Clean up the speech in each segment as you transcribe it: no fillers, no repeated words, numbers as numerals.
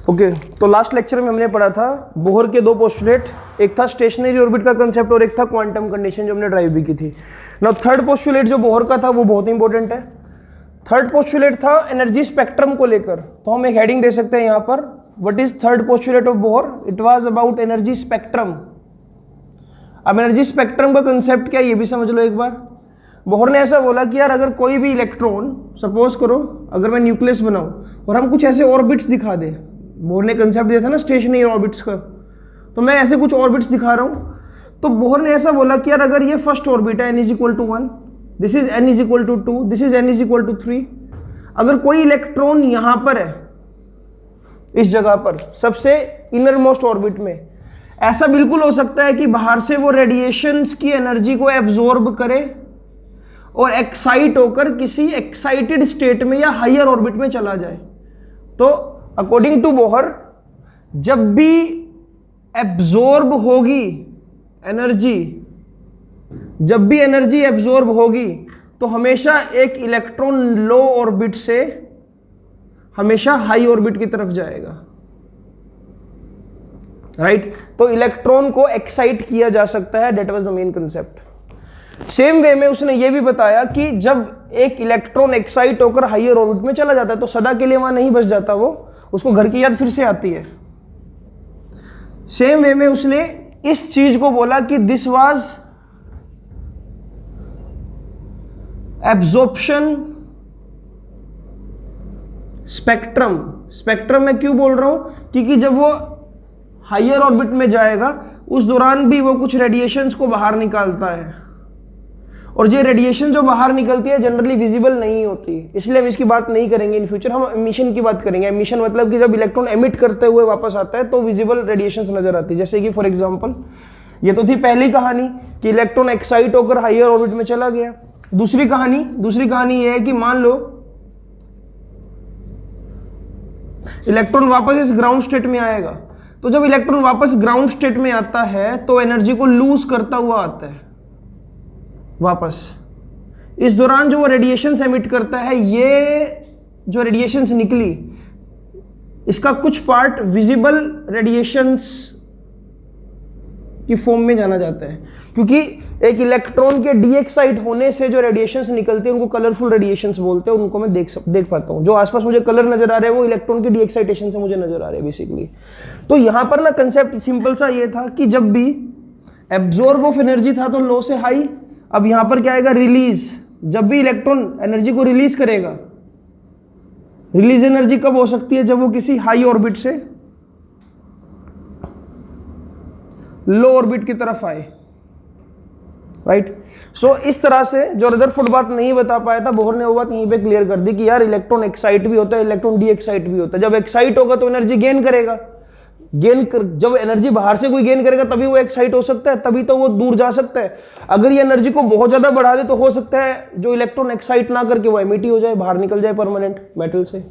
Okay तो last lecture में हमने पढ़ा था बोहर के दो पोस्टुलेट, एक था स्टेशनरी ऑर्बिट का कंसेप्ट और एक था क्वांटम कंडीशन जो हमने ड्राइव भी की थी। नाउ थर्ड पोस्टुलेट जो बोहर का था वो बहुत इंपॉर्टेंट है। थर्ड पोस्टुलेट था एनर्जी स्पेक्ट्रम को लेकर, तो हम एक हेडिंग दे सकते हैं यहाँ पर, what is third postulate of Bohr? It was about energy spectrum. अब एनर्जी स्पेक्ट्रम का कंसेप्ट क्या है ये भी समझ लो एक बार। बोहर ने ऐसा बोला कि यार अगर कोई भी इलेक्ट्रॉन, सपोज करो अगर मैं न्यूक्लियस बनाऊं और हम कुछ ऐसे ऑर्बिट्स दिखा दे, बोहर ने कंसेप्ट दिया था ना स्टेशनरी ऑर्बिट्स का, तो मैं ऐसे कुछ ऑर्बिट्स दिखा रहा हूं, तो बोहर ने ऐसा बोला कि यार अगर ये फर्स्ट ऑर्बिट है n is equal to 1, this is n is equal to 2, this is n is equal to 3, अगर कोई इलेक्ट्रॉन यहां पर है इस जगह पर सबसे इनर मोस्ट ऑर्बिट में, ऐसा बिल्कुल हो सकता है कि बाहर से वो रेडिएशंस की एनर्जी को एब्जॉर्ब करे और एक्साइट होकर किसी एक्साइटेड स्टेट में या हायर ऑर्बिट में चला जाए। तो अकॉर्डिंग टू बोहर जब भी एब्जॉर्ब होगी एनर्जी, जब भी एनर्जी एब्जॉर्ब होगी तो हमेशा एक इलेक्ट्रॉन लो ऑर्बिट से हमेशा हाई ऑर्बिट की तरफ जाएगा, राइट? तो इलेक्ट्रॉन को एक्साइट किया जा सकता है, that was the main concept. Same way में उसने ये भी बताया कि जब एक इलेक्ट्रॉन एक्साइट होकर हायर ऑर्बिट में चला जाता है तो सदा के लिए वहां नहीं बच जाता, वो उसको घर की याद फिर से आती है। सेम वे में उसने इस चीज को बोला कि this was absorption spectrum. Spectrum में क्यों बोल रहा हूं? क्योंकि जब वो हायर ऑर्बिट में जाएगा उस दौरान भी वो कुछ रेडिएशंस को बाहर निकालता है, और ये रेडिएशन जो बाहर निकलती है जनरली विजिबल नहीं होती, इसलिए हम इसकी बात नहीं करेंगे इन फ्यूचर, हम एमिशन की बात करेंगे। एमिशन मतलब कि जब इलेक्ट्रॉन एमिट करते हुए वापस आता है तो विजिबल रेडिएशंस नजर आती है। जैसे कि फॉर एग्जांपल ये तो थी पहली कहानी कि इलेक्ट्रॉन एक्साइट होकर हायर ऑर्बिट में चला गया। दूसरी कहानी ये है कि मान लो इलेक्ट्रॉन वापस इस ग्राउंड स्टेट में आएगा, तो जब इलेक्ट्रॉन वापस ग्राउंड स्टेट में आता है तो एनर्जी को लूज करता हुआ आता है वापस। इस दौरान जो वो रेडिएशंस एमिट करता है, ये जो रेडिएशंस निकली इसका कुछ पार्ट विजिबल रेडिएशंस की फॉर्म में जाना जाता है, क्योंकि एक इलेक्ट्रॉन के डीएक्साइट होने से जो रेडिएशंस निकलते हैं उनको कलरफुल रेडिएशंस बोलते हैं, उनको मैं देख पाता हूं। जो आसपास मुझे कलर नजर आ रहे हैं वो इलेक्ट्रॉन के डीएक्साइटेशन से मुझे नजर आ रहे हैं बेसिकली। तो यहां पर ना कंसेप्ट सिंपल सा ये था कि जब भी एब्जॉर्ब ऑफ एनर्जी था तो लो से हाई, अब यहां पर क्या आएगा? रिलीज। जब भी इलेक्ट्रॉन एनर्जी को रिलीज करेगा, रिलीज एनर्जी कब हो सकती है? जब वो किसी हाई ऑर्बिट से लो ऑर्बिट की तरफ आए, राइट? सो इस तरह से जो रदरफोर्ड बात नहीं बता पाया था, बोहर ने वो बात यहीं पे क्लियर कर दी कि यार इलेक्ट्रॉन एक्साइट भी होता है, इलेक्ट्रॉन डी एक्साइट भी होता है। जब एक्साइट होगा तो एनर्जी गेन करेगा, जब एनर्जी बाहर से कोई गेन करेगा तभी वो एक्साइट हो सकता है, तभी तो वो दूर जा सकता है। अगर ये एनर्जी को बहुत ज्यादा बढ़ा दे तो हो सकता है जो इलेक्ट्रॉन एक्साइट ना करके वो एमिट ही हो जाए, बाहर निकल जाए परमानेंट मेटल से,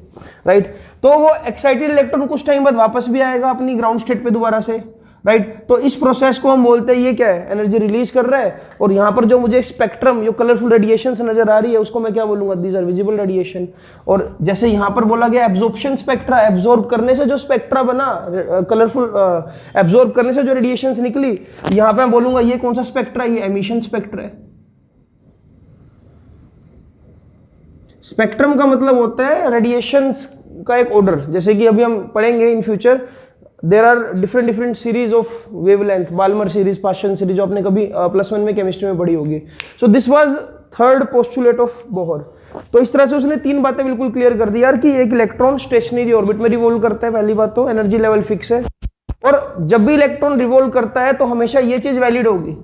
राइट? तो वो एक्साइटेड इलेक्ट्रॉन कुछ टाइम बाद वापस भी आएगा अपनी ग्राउंड स्टेट पे दोबारा से, राइट? तो इस प्रोसेस को हम बोलते हैं ये क्या है? एनर्जी रिलीज कर रहा है, और यहां पर जो मुझे स्पेक्ट्रम, जो कलरफुल रेडिएशन से नजर आ रही है उसको मैं क्या बोलूंगा? These are visible radiation. और जैसे यहां पर बोला गया एब्जॉर्प्शन स्पेक्ट्रा, एब्जॉर्ब करने से जो स्पेक्ट्रा बना, कलरफुल एब्जॉर्ब करने से जो रेडिएशंस निकली, यहां पर मैं बोलूंगा ये कौन सा स्पेक्ट्रा? ये एमिशन स्पेक्ट्रा है। स्पेक्ट्रम का मतलब होता है रेडिएशंस का एक ऑर्डर, जैसे कि अभी हम पढ़ेंगे in future, there are different series of wavelength, Balmer series, Paschen series, जो आपने कभी +1 में केमिस्ट्री में पढ़ी होगी। So this was third postulate of Bohr. तो इस तरह से उसने 3 बातें बिल्कुल क्लियर कर दी यार कि एक इलेक्ट्रॉन स्टेशनरी ऑर्बिट में रिवॉल्व करता है, पहली बात तो एनर्जी लेवल फिक्स है, और जब भी इलेक्ट्रॉन रिवॉल्व करता है तो हमेशा ये चीज वैलिड होगी,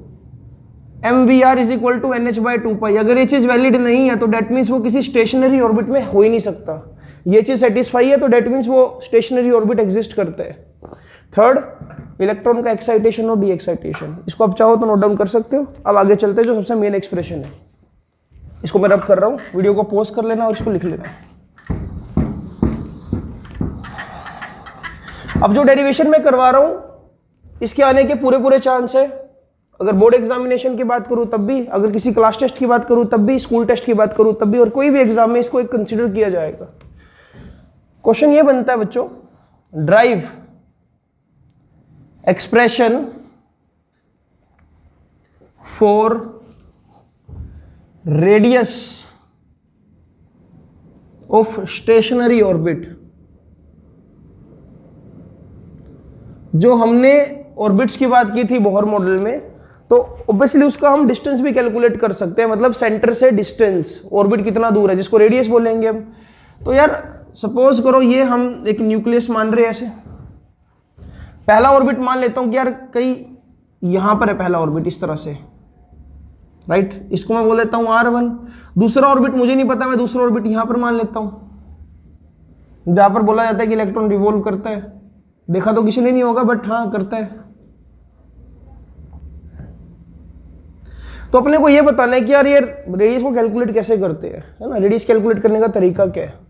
mvr is equal to nh/2π। अगर ये चीज वैलिड नहीं है तो डेट मीन्स वो किसी स्टेशनरी ऑर्बिट में हो ही नहीं सकता। ये चीज सेटिस्फाई है तो डेट मीन्स वो स्टेशनरी ऑर्बिट एग्जिस्ट करते हैं। थर्ड, इलेक्ट्रॉन का एक्साइटेशन और डी एक्साइटेशन, इसको आप चाहो तो नोट डाउन कर सकते हो। अब आगे चलते हैं जो सबसे मेन एक्सप्रेशन है, इसको मैं रब कर रहा हूं, वीडियो को पॉज कर लेना और इसको लिख लेना। अब जो डेरिवेशन मैं करवा रहा हूं इसके आने के पूरे चांस है। अगर बोर्ड एग्जामिनेशन की बात करूं तब भी, अगर किसी क्लास टेस्ट की बात करूं तब भी, स्कूल टेस्ट की बात करूं तब भी, और कोई भी एग्जाम में इसको एक कंसीडर किया जाएगा। क्वेश्चन ये बनता है बच्चों drive expression for radius of stationery orbit. जो हमने ऑर्बिट्स की बात की थी बोहर मॉडल में, तो ऑब्वियसली उसका हम डिस्टेंस भी कैलकुलेट कर सकते हैं, मतलब सेंटर से डिस्टेंस ऑर्बिट कितना दूर है, जिसको रेडियस बोलेंगे हम। तो यार सपोज करो ये हम एक न्यूक्लियस मान रहे हैं, ऐसे पहला ऑर्बिट मान लेता हूं कि यार कहीं यहां पर है पहला ऑर्बिट इस तरह से, राइट, इसको मैं बोल देता हूं R1। दूसरा ऑर्बिट मुझे नहीं पता, मैं दूसरा ऑर्बिट यहां पर मान लेता हूं, जहां पर बोला जाता है कि इलेक्ट्रॉन रिवॉल्व करता है। देखा तो किसी ने नहीं होगा, बट हाँ करता है। तो अपने को ये बताना है कि यार ये रेडियस को कैलकुलेट कैसे करते हैं, है ना, रेडियस कैलकुलेट करने का तरीका क्या है।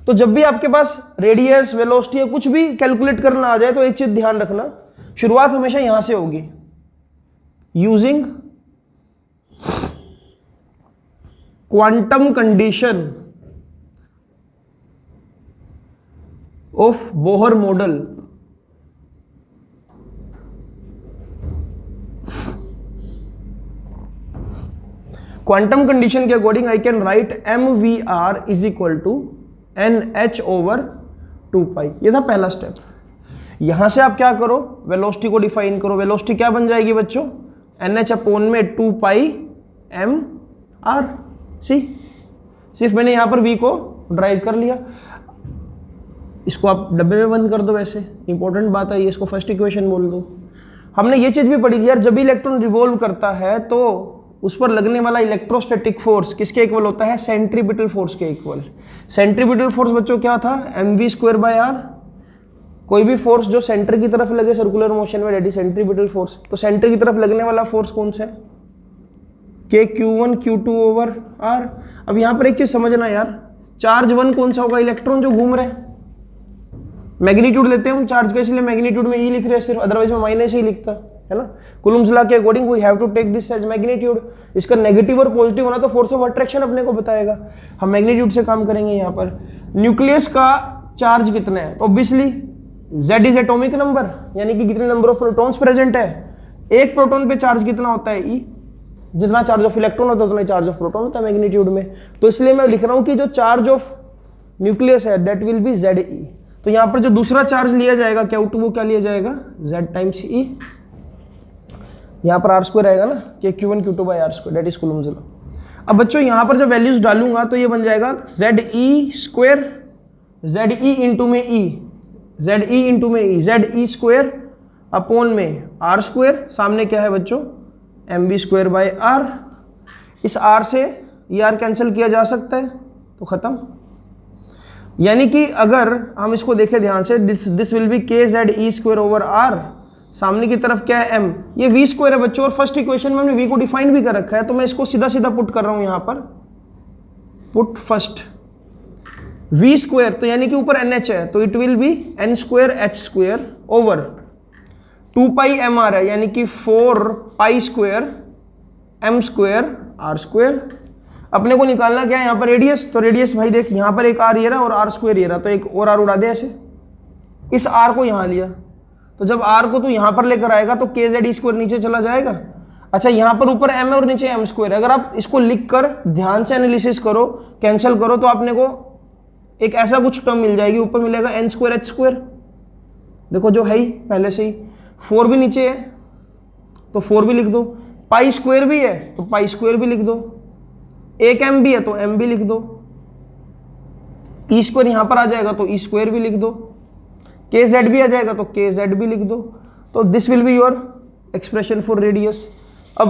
तो जब भी आपके पास रेडियस, वेलोसिटी या कुछ भी कैलकुलेट करना आ जाए, तो एक चीज ध्यान रखना, शुरुआत हमेशा यहां से होगी, using quantum condition of Bohr model. Quantum condition के according I can write mvr is equal to nh over 2π। ये था पहला स्टेप। यहां से आप क्या करो, वेलोसिटी को डिफाइन करो। वेलोसिटी क्या बन जाएगी बच्चों, nh अपॉन में 2π mr। सिर्फ मैंने यहां पर v को ड्राइव कर लिया। इसको आप डब्बे में बंद कर दो, वैसे इंपॉर्टेंट बात है ये, इसको फर्स्ट इक्वेशन बोल दो। हमने ये चीज भी पढ़ी थी यार, जब भी इलेक्ट्रॉन रिवॉल्व करता है तो उस पर लगने वाला इलेक्ट्रोस्टैटिक फोर्स किसके इक्वल होता है, सेंट्रीपिटल फोर्स के इक्वल। सेंट्रीपिटल फोर्स बच्चों क्या था, mv²/r। कोई भी फोर्स जो सेंटर की तरफ लगे सर्कुलर मोशन में, दैट इज सेंट्रीपिटल फोर्स। तो सेंटर की तरफ लगने वाला फोर्स कौन सा है, kq1 q2 ओवर r। अब यहां पर एक चीज समझना यार, चार्ज 1 कौन सा होगा, इलेक्ट्रॉन जो घूम रहे हैं। मैग्नीट्यूड लेते हैं हम चार्ज का, इसलिए मैग्नीट्यूड में ई लिख रहे हैं सिर्फ, अदरवाइज में माइनस ही लिखता है ना। कुलम्स लॉ के according we have to take this as magnitude. इसका नेगेटिव और पॉजिटिव होना तो फोर्स ऑफ अट्रैक्शन अपने को बताएगा। हम मैग्नीट्यूड से काम करेंगे। यहाँ पर न्यूक्लियस का चार्ज कितना है, तो obviously Z is atomic number, यानी कि कितने नंबर ऑफ प्रोटॉन्स प्रेजेंट है। एक प्रोटॉन पे चार्ज कितना होता है, ई। जितना चार्ज ऑफ इलेक्ट्रॉन होता है उतना चार्ज ऑफ प्रोटॉन होता है मैग्नीट्यूड में। तो इसलिए मैं लिख रहा हूं कि जो चार्ज ऑफ न्यूक्लियस है दैट विल बी ZE। तो यहां पर जो दूसरा चार्ज लिया जाएगा Q2, वो क्या लिया जाएगा, Z टाइम्स E। यहाँ पर R² आएगा ना, कि Q1 Q2/R², that is Coulomb's law. अब बच्चों यहाँ पर जब वैल्यूज डालूंगा तो ये बन जाएगा ZE² ZE इंटू में E, ZE इंटू में E, ZE² अपॉन में R²। सामने क्या है बच्चों, mv²/r। इस R से ये R कैंसिल किया जा सकता है, तो खत्म। यानी कि अगर हम इसको देखें ध्यान से, this will be kZE² over R। सामने की तरफ क्या है, m, ये v² है बच्चों। और फर्स्ट इक्वेशन में हमने v को डिफाइन भी कर रखा है, तो मैं इसको सीधा सीधा पुट कर रहा हूं यहां पर, पुट फर्स्ट v², तो यानी कि ऊपर nh है, तो it will be n²h² over 2π mr है, यानी कि 4π² m²r²। अपने को निकालना क्या है यहाँ पर, रेडियस। तो रेडियस भाई देख, यहाँ पर एक r ये रहा और r² ये रहा, तो एक और r उड़ा दे ऐसे। इस r को यहाँ लिया, तो जब r को तू यहाँ पर लेकर आएगा तो kZE² नीचे चला जाएगा। अच्छा, यहाँ पर ऊपर m है और नीचे m²। अगर आप इसको लिख कर ध्यान से एनालिसिस करो, कैंसिल करो, तो आपने को एक ऐसा कुछ टर्म मिल जाएगी, ऊपर मिलेगा n²h²। देखो जो है ही पहले से ही, 4 भी नीचे है तो 4 भी लिख दो, π² भी है तो π² भी लिख दो, एक m भी है तो m भी लिख दो, e² यहां पर आ जाएगा तो e² भी लिख दो, kz भी आ जाएगा तो kz भी लिख दो। तो this will be your expression for radius. अब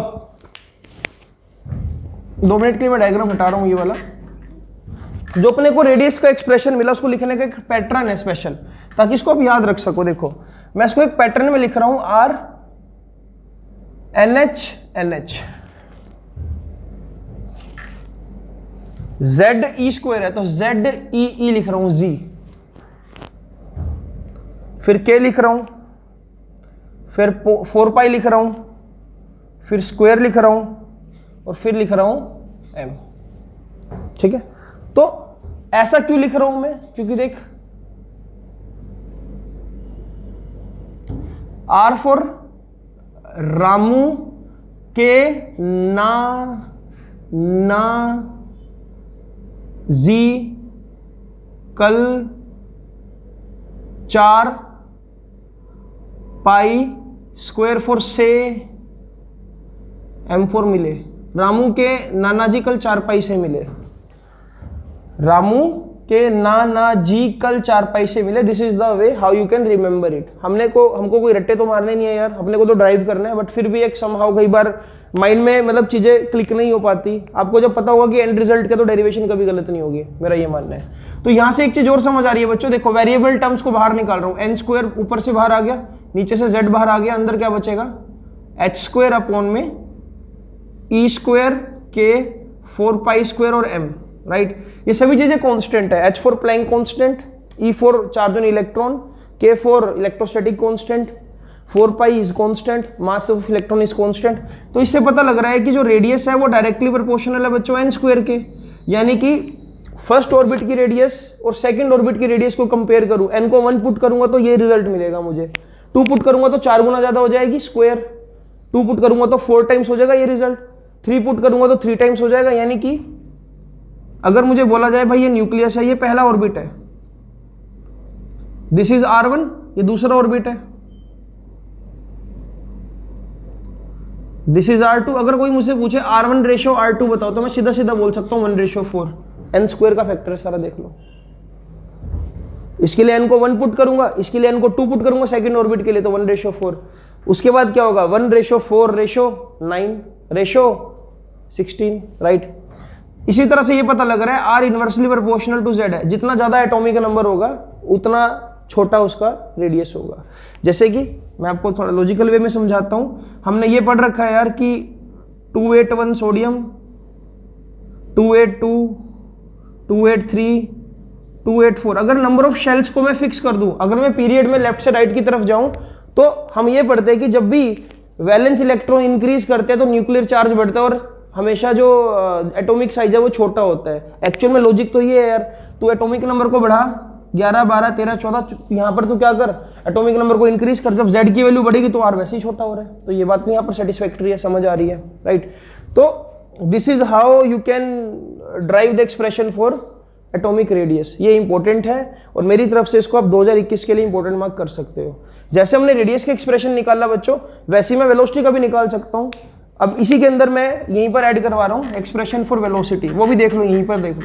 2 मिनट के लिए मैं डायग्राम हटा रहा हूं ये वाला। जो अपने को रेडियस का एक्सप्रेशन मिला उसको लिखने का एक पैटर्न है स्पेशल, ताकि इसको आप याद रख सको। देखो मैं इसको एक पैटर्न में लिख रहा हूं, R NH NH, ZE² है तो ZEE लिख रहा हूं, Z, फिर K लिख रहा हूं, फिर 4π लिख रहा हूं, फिर स्क्वायर लिख रहा हूं, और फिर लिख रहा हूं M। ठीक है, तो ऐसा क्यों लिख रहा हूं मैं, क्योंकि देख R for रामू के ना जी कल 4 पाई स्क्वायर फॉर से M4 मिले। रामू के नाना जी कल 4 पाई से मिले। रामू के नाना जी कल 4 पाई से मिले। This is the way how you can remember it. हमको कोई रट्टे तो मारने नहीं है यार, अपने को तो ड्राइव करना है, बट फिर भी एक समहाउ कई बार माइंड में मतलब चीजें क्लिक नहीं हो पाती। आपको जब पता होगा कि एंड रिजल्ट का तो डेरिवेशन कभी गलत नहीं होगी, मेरा ये मानना है। तो यहां से एक चीज और समझ आ रही है बच्चों, देखो वेरिएबल टर्म्स को बाहर निकाल रहा हूं। एन स्क्वायर ऊपर से बाहर आ गया, नीचे से जेड बाहर आ गया, अंदर क्या बचेगा एच स्क्वायर अपॉन में ई स्क्वायर के 4 पाई स्क्वायर और एम, राइट। ये सभी चीजें कांस्टेंट है। H for Planck constant, E for charge on electron, K for electrostatic constant, 4 pi is constant, mass of electron is constant. तो इससे पता लग रहा है कि जो रेडियस है वो डायरेक्टली प्रोपोर्शनल है बच्चों एन स्क्वायर के। यानी कि फर्स्ट ऑर्बिट की रेडियस और सेकंड ऑर्बिट की रेडियस को कंपेयर करूं, एन को 1 पुट करूंगा तो ये रिजल्ट मिलेगा मुझे, 2 पुट करूंगा तो 4 गुना ज्यादा हो जाएगी स्क्वायर, 2 पुट करूंगा तो 4 टाइम्स हो जाएगा ये रिजल्ट, 3 पुट करूंगा तो 3 टाइम्स हो जाएगा। यानी कि अगर मुझे बोला जाए भाई ये न्यूक्लियस है, ये पहला ऑर्बिट है, दिस इज R1, ये दूसरा ऑर्बिट है, दिस इज R2। अगर कोई मुझसे पूछे R1 रेशो R2 बताओ तो मैं सीधा सीधा बोल सकता हूं 1:4। एन स्क्वायर का फैक्टर है सारा, देख लो। इसके लिए एन को 1 पुट करूंगा, इसके लिए एन को 2 पुट करूंगा सेकंड ऑर्बिट के लिए, तो 1:4। उसके बाद क्या होगा 1:4:9 रेशो 16, राइट। इसी तरह से ये पता लग रहा है are inversely proportional to Z है। जितना ज्यादा एटॉमिक नंबर होगा उतना छोटा उसका रेडियस होगा। जैसे कि मैं आपको थोड़ा लॉजिकल वे में समझाता हूं। हमने ये पढ़ रखा है यार कि 281 सोडियम, 282, 283, 284। अगर नंबर ऑफ शेल्स को मैं फिक्स कर दूं, अगर मैं पीरियड में लेफ्ट से राइट की तरफ जाऊं, तो हम ये पढ़ते हैं कि जब भी वैलेंस इलेक्ट्रॉन इंक्रीज करते हैं तो न्यूक्लियर चार्ज बढ़ता है और हमेशा जो एटॉमिक साइज है वो छोटा होता है। एक्चुअल में लॉजिक तो ये है यार, तू एटॉमिक नंबर को बढ़ा 11, 12, 13, 14, यहाँ पर तो क्या कर एटॉमिक नंबर को इंक्रीज कर। जब जेड की वैल्यू बढ़ेगी तो आर वैसे ही छोटा हो रहा है। तो ये बात भी यहाँ पर सेटिस्फैक्टरी है, समझ आ रही है, राइट। तो this is how you can drive the expression for atomic radius. ये इंपॉर्टेंट है और मेरी तरफ से इसको आप 2021 के लिए इंपॉर्टेंट मार्क कर सकते हो। जैसे हमने रेडियस का एक्सप्रेशन निकाला बच्चों, वैसे ही मैं वेलोसिटी का भी निकाल सकता हूँ। अब इसी के अंदर मैं यहीं पर ऐड करवा रहा हूँ एक्सप्रेशन फॉर वेलोसिटी, वो भी देख लो, यहीं पर देख लो,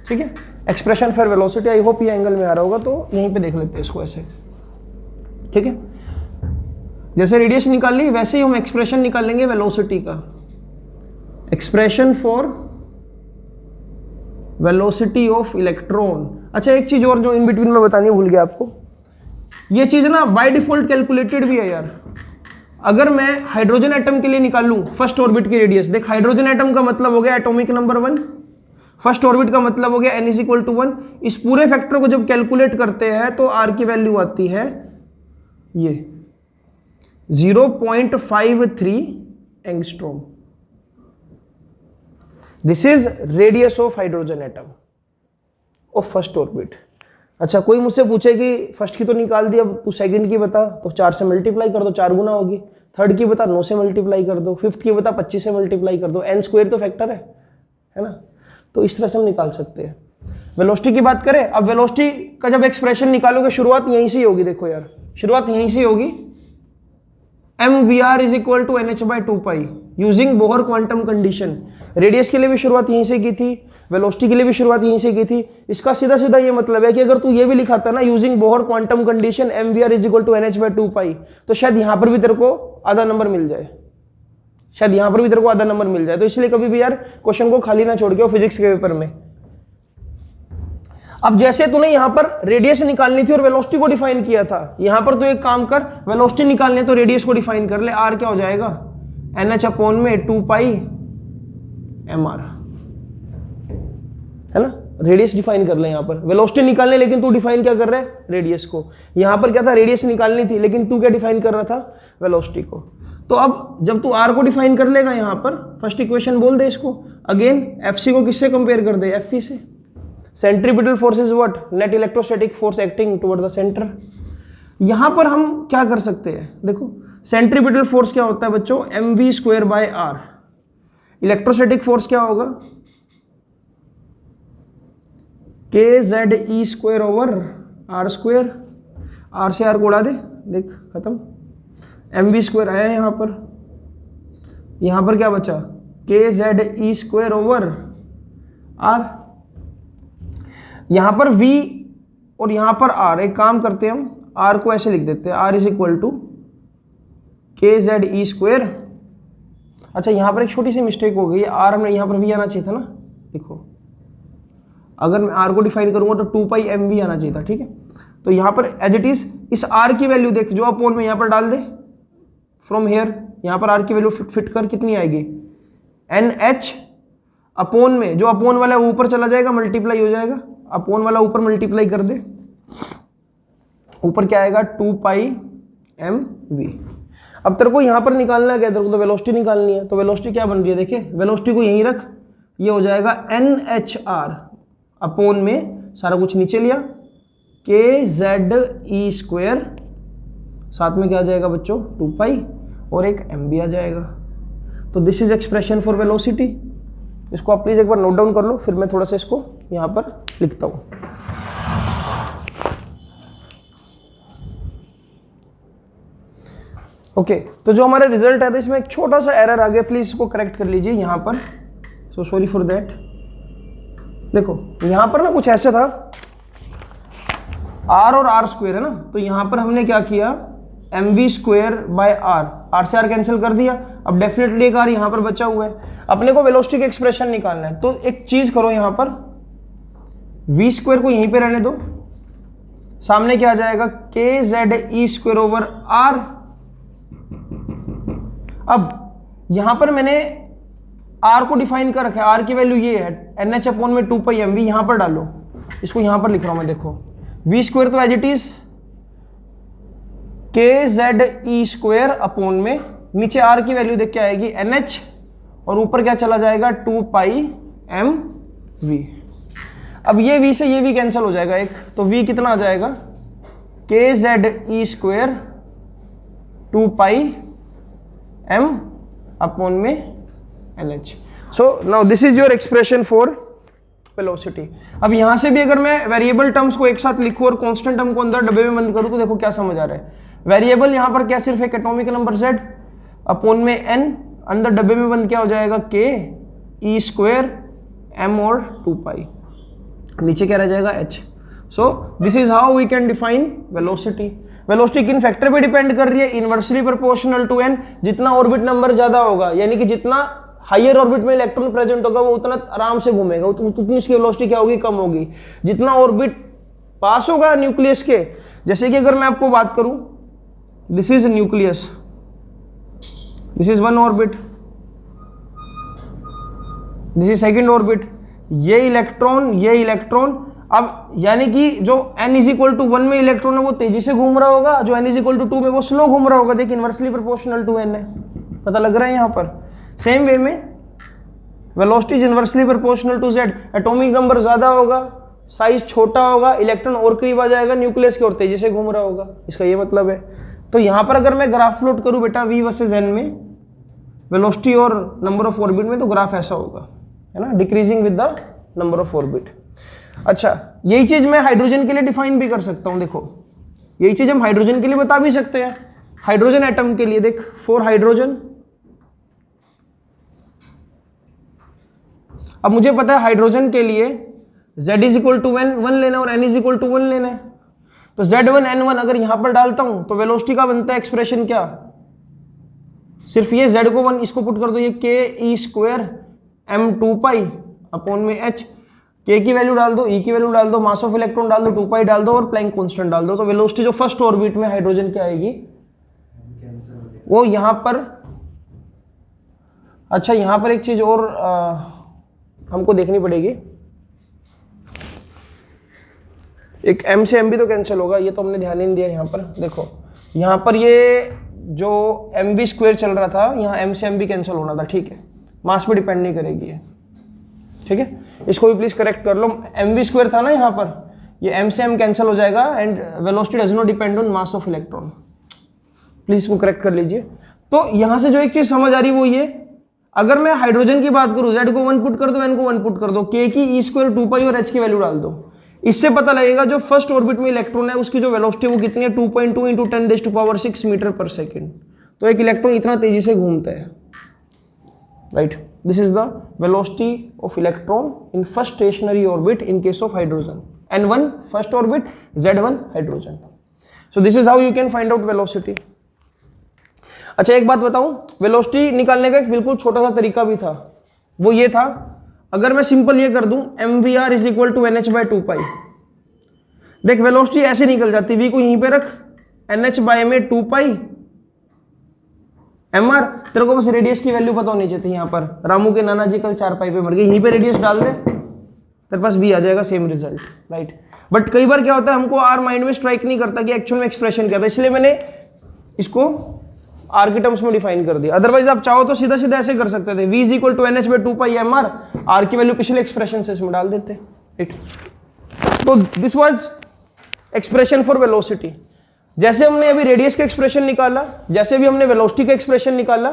ठीक है। Expression for velocity, I hope ये एंगल में आ रहा होगा, तो यहीं पे देख लेते हैं इसको ऐसे, ठीक है। जैसे रेडियस निकाल ली वैसे ही हम एक्सप्रेशन निकालेंगे वेलोसिटी का। Expression for velocity of electron. अच्छा एक चीज और जो इन बिटवीन में बतानी भूल गया आपको, ये चीज ना बाय डिफॉल्ट कैलकुलेटेड भी है यार। अगर मैं हाइड्रोजन एटम के लिए निकालूं फर्स्ट ऑर्बिट की रेडियस, देख हाइड्रोजन एटम का मतलब हो गया एटॉमिक नंबर 1, फर्स्ट ऑर्बिट का मतलब हो गया n = 1। इस पूरे फैक्टर को जब कैलकुलेट करते हैं तो r की वैल्यू आती है ये 0.53 angstrom. This is radius of hydrogen atom of first orbit. अच्छा कोई मुझसे पूछे कि फर्स्ट की तो निकाल दी, अब तू सेकंड की बता, तो 4 से मल्टीप्लाई कर दो, 4 गुना होगी। थर्ड की बता 9 से मल्टीप्लाई कर दो, फिफ्थ की बता 25 से मल्टीप्लाई कर दो, n स्क्वायर तो फैक्टर है ना। तो इस तरह से हम निकाल सकते हैं। वेलोसिटी की बात करें, अब वेलोसिटी का जब एक्सप्रेशन निकालोगे शुरुआत यहीं से होगी। देखो यार शुरुआत यहीं से होगी, mvr = nh/2π using Bohr quantum condition. Radius के लिए भी शुरुआत यहीं से की थी, वेलोसिटी के लिए भी शुरुआत यहीं से की थी। इसका सीधा सीधा ये मतलब है कि अगर तू ये भी लिखाता ना using Bohr quantum condition mvr = nh/2π, तो शायद यहां पर भी तेरे को आधा नंबर मिल जाए, शायद यहां पर भी तेरे को आधा नंबर मिल जाए। तो इसलिए कभी भी यार क्वेश्चन को खाली ना छोड़ के फिजिक्स के पेपर में। अब जैसे तूने यहां पर रेडियस निकालनी थी और वेलोसिटी को डिफाइन किया था, यहां पर तू एक काम कर, वेलोसिटी निकालनी है तो रेडियस को डिफाइन कर ले। r क्या हो जाएगा nh/2π mr, है ना। रेडियस डिफाइन कर ले यहां पर, वेलोसिटी निकालने लेकिन तू डिफाइन क्या कर रहा है रेडियस को। यहां पर क्या था रेडियस निकालनी थी लेकिन तू क्या डिफाइन कर रहा था वेलोसिटी को। तो अब जब तू r को डिफाइन कर लेगा यहां पर, फर्स्ट इक्वेशन बोल दे इसको। अगेन fc को किससे कंपेयर कर दे fp से। Centripetal force is what, net electrostatic force acting toward the centre. यहां पर हम क्या कर सकते हैं, देखो सेंट्रीपिटल फोर्स क्या होता है बच्चों, mv² bye are. Electrostatic force क्या होगा, kZe² ओवर r²। आर से आर को उड़ा दे, देख खत्म। mv² आया यहां पर क्या बचा, kZe² ओवर r। यहां पर v और यहां पर r, एक काम करते हैं हम, r को ऐसे लिख देते हैं, r is equal to kZe²। अच्छा यहां पर एक छोटी सी मिस्टेक हो गई, r हमने यहां पर v आना चाहिए था ना, देखो अगर मैं r को डिफाइन करूंगा तो 2 mv आना चाहिए था, ठीक है। तो यहां पर एज इट इज इस r की वैल्यू देख, जो अपोन में यहां पर डाल दे, फ्रॉम हेयर यहां पर r की वैल्यू फिट कर कितनी आएगी, NH अपोन में, जो अपोन वाला ऊपर चला जाएगा मल्टीप्लाई हो जाएगा, अपोन वाला ऊपर मल्टीप्लाई कर दे, ऊपर क्या आएगा 2 mv। अब तेरे को यहां पर निकालना है क्या, तेरे को तो वेलोसिटी निकालनी है, तो वेलोसिटी क्या बन रही है, देखिए वेलोसिटी को यहीं रख, ये हो जाएगा NHR अपोन में सारा कुछ नीचे लिया, kZe², साथ में क्या आ जाएगा बच्चों 2 और एक mv आ जाएगा। तो this is expression for velocity. इसको आप प्लीज एक बार नोट डाउन कर लो, फिर मैं थोड़ा सा इसको यहां पर लिखता हूं। ओके तो जो हमारा रिजल्ट है तो इसमें एक छोटा सा एरर आ गया, प्लीज इसको करेक्ट कर लीजिए यहां पर, सो सॉरी फॉर दैट। देखो यहां पर ना कुछ ऐसे था, r और r² है ना, तो यहां पर हमने क्या किया, mv² बाय r से r कैंसिल कर दिया। अब डेफिनेटली एक r यहां पर बचा हुआ है, अपने को वेलोसिटी का एक्सप्रेशन निकालना है, तो एक चीज करो, यहां पर v² को यहीं पे रहने दो, सामने क्या आ जाएगा kZe² ओवर r। अब यहां पर मैंने r को डिफाइन कर रखा है, r की वैल्यू ये है NH अपोन में 2 mv, यहां पर डालो, इसको यहां पर लिख रहा हूं मैं, देखो v² तो as it is kZe² upon में, नीचे r की वैल्यू देख के आएगी NH, और ऊपर क्या चला जाएगा 2 mv। अब ये v से ये v कैंसिल हो जाएगा एक, तो v कितना आ जाएगा kZe² 2 m अपोन में NH। So now this is your expression for velocity. अब यहां से भी अगर मैं वेरिएबल टर्म्स को एक साथ लिखूं और कांस्टेंट टर्म को अंदर डब्बे में बंद करूं, तो देखो क्या समझ आ रहा है, वेरिएबल यहां पर क्या सिर्फ एक एटॉमिक नंबर z अपोन में n, अंदर डब्बे में बंद क्या हो जाएगा ke² m और 2 नीचे क्या रह जाएगा h। So this is how we can define velocity. Velocity किन फैक्टर पे डिपेंड कर रही है, इनवर्सली प्रोपोर्शनल टू n, जितना ऑर्बिट नंबर ज्यादा होगा, यानी कि जितना हायर ऑर्बिट में इलेक्ट्रॉन प्रेजेंट होगा वो उतना आराम से घूमेगा, उतनी उसकी वेलोसिटी क्या होगी, कम होगी। जितना ऑर्बिट पास होगा न्यूक्लियस के, जैसे कि अगर मैं आपको बात करूं, this is nucleus, this is 1 orbit, this is second orbit, ये इलेक्ट्रॉन, अब यानी कि जो n इज इक्वल टू 1 में इलेक्ट्रॉन है वो तेजी से घूम रहा होगा, जो n इज इक्वल टू 2 में वो स्लो घूम रहा होगा। देखिए इनवर्सली प्रोपोर्शनल टू n है, पता लग रहा है यहाँ पर। सेम वे में velocity is inversely proportional to z, atomic number ज्यादा होगा, साइज छोटा होगा, इलेक्ट्रॉन और करीब आ जाएगा न्यूक्लियस के और तेजी से घूम रहा होगा, इसका ये मतलब है। तो यहाँ पर अगर मैं ग्राफ प्लॉट करूँ बेटा v वर्सेज n में, वेलोसिटी और नंबर ऑफ ऑर्बिट में, तो ग्राफ ऐसा होगा, है ना, decreasing with the number of orbit. अच्छा यही चीज मैं हाइड्रोजन के लिए डिफाइन भी कर सकता हूं, देखो यही चीज हम हाइड्रोजन के लिए बता भी सकते हैं। हाइड्रोजन एटम के लिए देख, फॉर हाइड्रोजन, अब मुझे पता है हाइड्रोजन के लिए z इज इक्वल टू 1 लेना और n इज इक्वल टू 1 लेना है, तो z1 n1 अगर यहां पर डालता हूं तो वेलोसिटी का बनता है एक्सप्रेशन क्या, सिर्फ ये z को 1 इसको पुट कर दो, ये ke² m 2 अपोन में h, k की वैल्यू डाल दो, e की वैल्यू डाल दो, मास ऑफ इलेक्ट्रॉन डाल दो 2 डाल दो और प्लैंक कांस्टेंट डाल दो, तो वेलोसिटी जो फर्स्ट ऑर्बिट में हाइड्रोजन की आएगी वो यहां पर। अच्छा यहां पर एक चीज और हमको देखनी पड़ेगी, एक m से m भी तो कैंसिल होगा, ये तो हमने ध्यान ही नहीं दिया यहाँ पर। देखो यहाँ पर ये जो mv² चल रहा था, यहाँ m से m भी कैंसिल होना था, ठीक है, मास पे डिपेंड नहीं करेगी ये, ठीक है। इसको भी प्लीज करेक्ट कर लो, mv² था ना यहाँ पर, ये m से m कैंसिल हो जाएगा and velocity does not depend on mass of electron. Please इसको करेक्ट कर लीजिए। तो यहां से जो एक चीज समझ आ रही वो ये, अगर मैं हाइड्रोजन की बात करूं, z को 1 पुट कर दो, n को 1 पुट कर दो, k की e स्क्वायर 2 पाई और h की वैल्यू डाल दो, इससे पता लगेगा जो फर्स्ट ऑर्बिट में इलेक्ट्रॉन है उसकी जो वेलोसिटी वो कितनी है, 2.2 इंटू 10⁻⁶ मीटर पर सेकेंड। तो एक इलेक्ट्रॉन इतना तेजी से घूमता है, right. This is the velocity of electron in first stationery orbit in case of hydrogen. n1 first orbit, z1 hydrogen. So this is how you can find out velocity. अच्छा एक बात बताऊं, वेलोसिटी निकालने का एक बिल्कुल छोटा सा तरीका भी था, वो ये था, अगर मैं सिंपल ये कर दूं mvr is equal to nh/2 pi. देख वेलोसिटी ऐसे निकल जाती, v को यहीं पे रख, nh में 2 पाई mr, तेरे को बस रेडियस की वैल्यू पता होनी चाहिए। यहां पर रामू के नाना जी कल 4 पाई पे मर गए, यहीं पे रेडियस डाल दे, तेरे पास v आ जाएगा, सेम रिजल्ट, राइट। बट कई बार क्या होता है, हमको r माइंड में स्ट्राइक नहीं करता कि एक्चुअल में एक्सप्रेशन क्या था, इसलिए मैंने इसको r के टर्म्स में डिफाइन कर दिया। अदरवाइज आप चाहो तो सीधा सीधा ऐसे कर सकते थे, v is equal to nh/2 pi mr, r की वैल्यू पिछले एक्सप्रेशन से इसमें डाल देते, राइट। तो this was expression for velocity. जैसे हमने अभी रेडियस का एक्सप्रेशन निकाला, जैसे भी हमने वेलोसिटी का एक्सप्रेशन निकाला,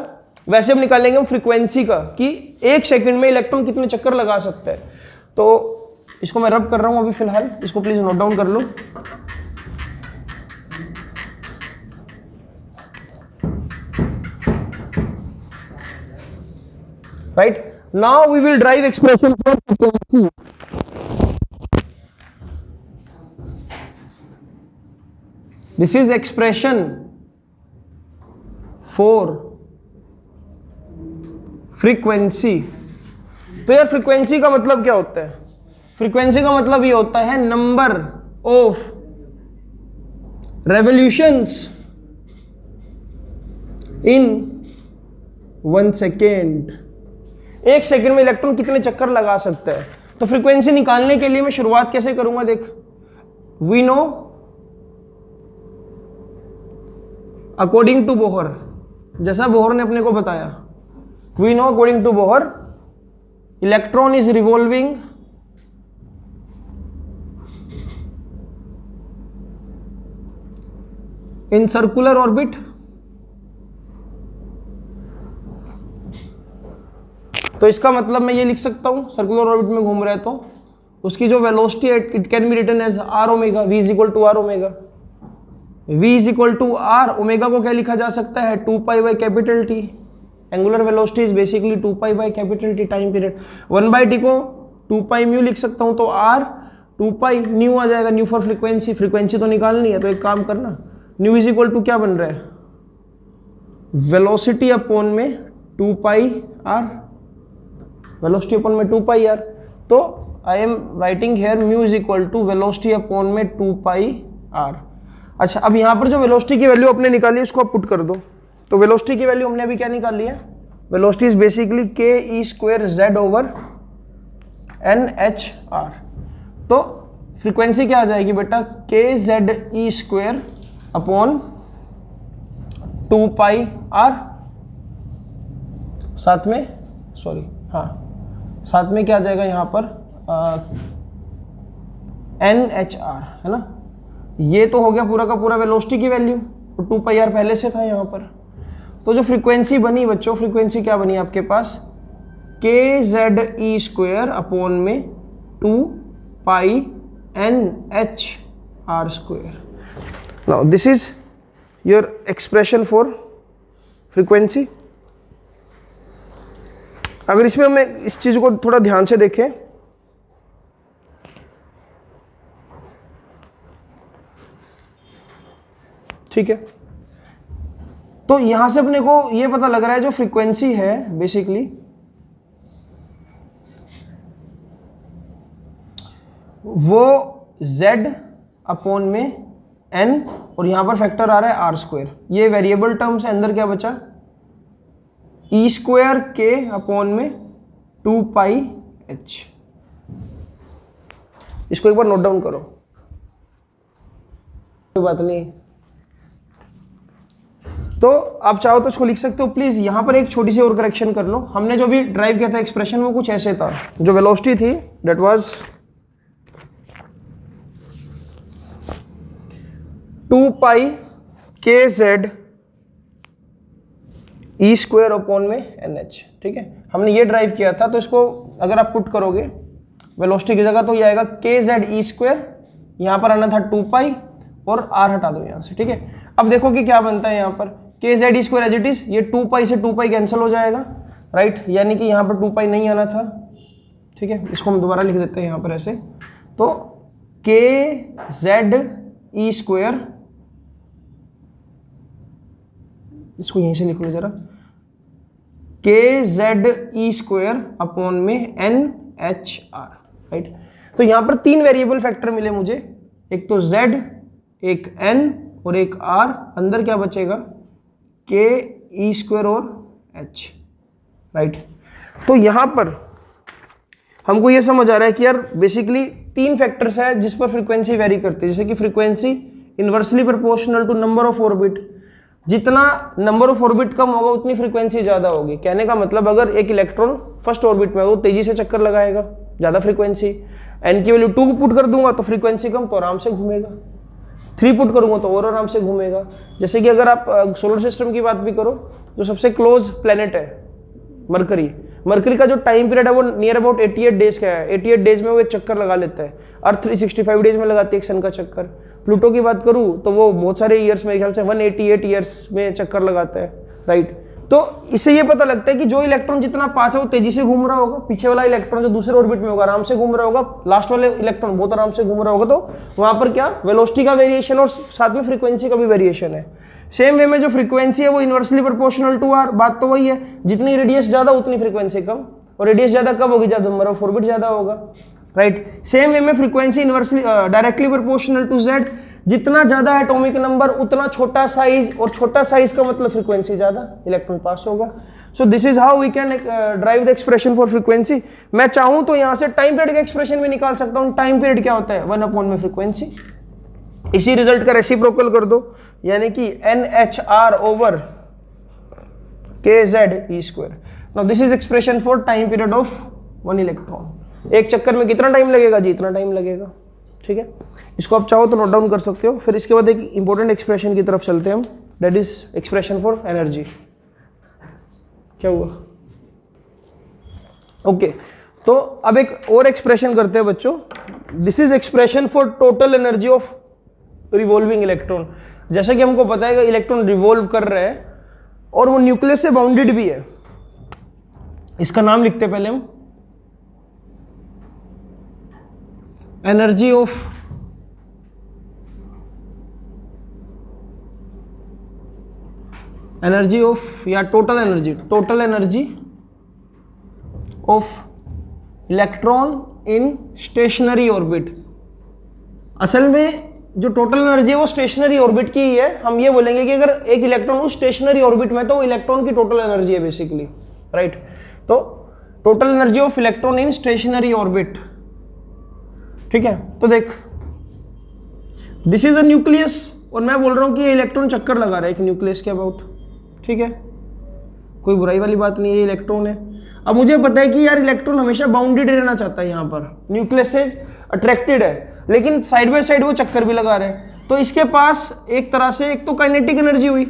वैसे हम निकालेंगे हम फ्रीक्वेंसी का, कि एक सेकंड में इलेक्ट्रॉन कितने चक्कर लगा सकता है। तो इसको मैं रब कर रहा हूं अभी फिलहाल, इसको प्लीज नोट डाउन कर लो। Right now we will derive expression for frequency. This is expression for frequency. तो यार फ्रीक्वेंसी का मतलब क्या होता है? फ्रीक्वेंसी का मतलब ये होता है number of revolutions in 1 second. एक सेकंड में इलेक्ट्रॉन कितने चक्कर लगा सकता है। तो फ्रीक्वेंसी निकालने के लिए मैं शुरुआत कैसे करूंगा, देख, we know according to Bohr, जैसा बोहर ने अपने को बताया, we know according to Bohr electron is revolving in circular orbit तो इसका मतलब मैं ये लिख सकता हूं, सर्कुलर ऑर्बिट में घूम रहा है तो उसकी जो वेलोसिटी है it can be written as r omega, v is equal to r omega. v is equal to r omega को क्या लिखा जा सकता है, 2 pi by capital T. Angular velocity is basically 2 pi by capital T time period. 1/t को 2 पाई mu लिख सकता हूं, तो r 2 पाई न्यू आ जाएगा, न्यू फॉर फ्रीक्वेंसी। फ्रीक्वेंसी तो निकालनी है, तो एक काम करना, न्यू इज इक्वल टू क्या बन रहा है, वेलोसिटी अपॉन में 2 पाई r, वेलोसिटी अपॉन में 2 पाई r। तो I am writing here mu is equal to velocity upon में 2 पाई r। अच्छा, अब यहाँ पर जो वेलोसिटी की वैल्यू अपने निकाली है उसको आप पुट कर दो। तो वेलोसिटी की वैल्यू हमने अभी क्या निकाल ली है, velocity is basically K E square Z over N H R. तो फ्रीक्वेंसी क्या आ जाएगी बेटा, के जेड ई स्क्वायर अपॉन 2 पाई आर, साथ में सॉरी हाँ साथ में क्या आ जाएगा यहाँ पर एन एच आर, है ना। ये तो हो गया पूरा का पूरा वेलोसिटी की वैल्यू, तो 2 पाई आर पहले से था यहाँ पर। तो जो फ्रीक्वेंसी बनी बच्चों, फ्रीक्वेंसी क्या बनी आपके पास, के जेड ई स्क्वायर अपॉन में 2 pi N H R square. Now this is your expression for frequency. अगर इसमें हमें इस चीज को थोड़ा ध्यान से देखें, ठीक है, तो यहां से अपने को यह पता लग रहा है जो फ्रीक्वेंसी है बेसिकली वो z अपॉन में n और यहां पर फैक्टर आ रहा है आर स्क्वायर। ये वेरिएबल टर्म्स है, अंदर क्या बचा, ई स्क्वायर के अपॉन में 2 पाई h। इसको एक बार नोट डाउन करो, कोई बात नहीं। तो आप चाहो तो इसको लिख सकते हो। प्लीज यहां पर एक छोटी सी और करेक्शन कर लो। हमने जो भी ड्राइव किया था एक्सप्रेशन वो कुछ ऐसे था, जो वेलोसिटी थी दैट वाज 2 पाई के जेड ई स्क्वायर अपॉन में एन एच। ठीक है, हमने ये ड्राइव किया था, तो इसको अगर आप पुट करोगे वेलोसिटी की जगह तो ये आएगा के जेड ई स्क्वायर, यहाँ पर आना था 2 पाई और आर हटा दो यहाँ से। ठीक है, अब देखो कि क्या बनता है यहाँ पर, k Z E square as it is, ये 2 पाई से 2 पाई कैंसिल हो जाएगा, राइट, यानी कि यहाँ पर 2 पाई नहीं आना था। ठीक है, इसको हम दोबारा लिख देते हैं यहाँ पर ऐसे, तो के जेड ई स्क्वायर, इसको यहीं से लिख लो जरा, के जेड ई स्क्वायर अपॉन में एन एच आर, राइट। तो यहां पर 3 वेरिएबल फैक्टर मिले मुझे, एक तो z, एक n और एक r, अंदर क्या बचेगा, के ई स्क्वायर और h, राइट। तो यहां पर हमको ये समझ आ रहा है कि यार बेसिकली 3 फैक्टर्स है जिस पर फ्रीक्वेंसी वेरी करती है, जैसे कि frequency inversely proportional to number of orbit, जितना नंबर ऑफ ऑर्बिट कम होगा उतनी फ्रीक्वेंसी ज्यादा होगी। कहने का मतलब अगर एक इलेक्ट्रॉन फर्स्ट ऑर्बिट में हो तो तेजी से चक्कर लगाएगा, ज्यादा फ्रीक्वेंसी, एन की वैल्यू 2 पुट कर दूंगा तो फ्रीक्वेंसी कम, तो आराम से घूमेगा, 3 पुट करूंगा तो और आराम से घूमेगा। जैसे कि अगर आप सोलर सिस्टम की बात भी करो, जो सबसे क्लोज प्लेनेट है मरकरी, मरकरी का जो टाइम पीरियड है वो नियर अबाउट 88 डेज का है, 88 डेज में वो एक चक्कर लगा लेता है, अर्थ 365 डेज में लगाती है एक सन का चक्कर। प्लूटो की बात करूं तो वो बहुत सारे ईयर्स, मेरे ख्याल से 188 ईयर्स में चक्कर लगाता है, राइट। तो इससे ये पता लगता है कि जो इलेक्ट्रॉन जितना पास है वो तेजी से घूम रहा होगा, पीछे वाला इलेक्ट्रॉन जो दूसरे ऑर्बिट में होगा आराम से घूम रहा होगा, लास्ट वाले इलेक्ट्रॉन बहुत आराम से घूम रहा होगा। तो वहां पर क्या वेलोसिटी का वेरिएशन और साथ में फ्रीक्वेंसी का भी वेरिएशन है। सेम वे में जो फ्रीक्वेंसी है वो इनवर्सली प्रोपोर्शनल टू आर, बात तो वही है, जितनी रेडियस ज्यादा उतनी फ्रीक्वेंसी कम, और रेडियस ज्यादा कब होगी, जब नंबर ऑफ ऑर्बिट ज्यादा होगा, राइट। सेम वे में frequency inversely directly proportional to Z, जितना ज्यादा एटॉमिक नंबर उतना छोटा साइज, और छोटा साइज का मतलब फ्रीक्वेंसी ज्यादा, इलेक्ट्रॉन पास होगा। So this is how we can drive the expression for frequency. मैं चाहूं तो यहां से टाइम पीरियड का एक्सप्रेशन भी निकाल सकता हूं। टाइम पीरियड क्या होता है, 1 अपॉन में फ्रीक्वेंसी, इसी रिजल्ट का रेसिप्रोकल कर दो, यानी कि NHR over KZ E square. Now this is expression for time period of 1 electron. एक चक्कर में कितना टाइम लगेगा जी, इतना टाइम लगेगा। ठीक है, इसको आप चाहो तो नोट डाउन कर सकते हो। फिर इसके बाद एक इंपॉर्टेंट एक्सप्रेशन की तरफ चलते हैं हम, that is expression for energy. क्या हुआ, ओके तो अब एक और एक्सप्रेशन करते हैं बच्चों। This is expression for total energy of revolving electron. जैसा कि हमको पता है कि इलेक्ट्रॉन रिवॉल्व कर रहे हैं और वो न्यूक्लियस से बाउंडेड भी है। इसका नाम लिखते हैं पहले हम, एनर्जी ऑफ या total energy of electron in stationery orbit. असल में जो टोटल एनर्जी है वो स्टेशनरी ऑर्बिट की ही है। हम ये बोलेंगे कि अगर एक इलेक्ट्रॉन उस स्टेशनरी ऑर्बिट में, तो वो इलेक्ट्रॉन की टोटल एनर्जी है बेसिकली, राइट। तो total energy of electron in stationery orbit, ठीक है। तो देख, दिस इज अ न्यूक्लियस, और मैं बोल रहा हूं कि ये इलेक्ट्रॉन चक्कर लगा रहा है एक न्यूक्लियस के अबाउट, ठीक है, कोई बुराई वाली बात नहीं है, ये इलेक्ट्रॉन है। अब मुझे पता है कि यार इलेक्ट्रॉन हमेशा बाउंडेड रहना चाहता है, यहां पर न्यूक्लियस से अट्रैक्टेड है, लेकिन साइड बाय साइड वो चक्कर भी लगा रहे हैं। तो इसके पास एक तरह से एक तो काइनेटिक एनर्जी हुई,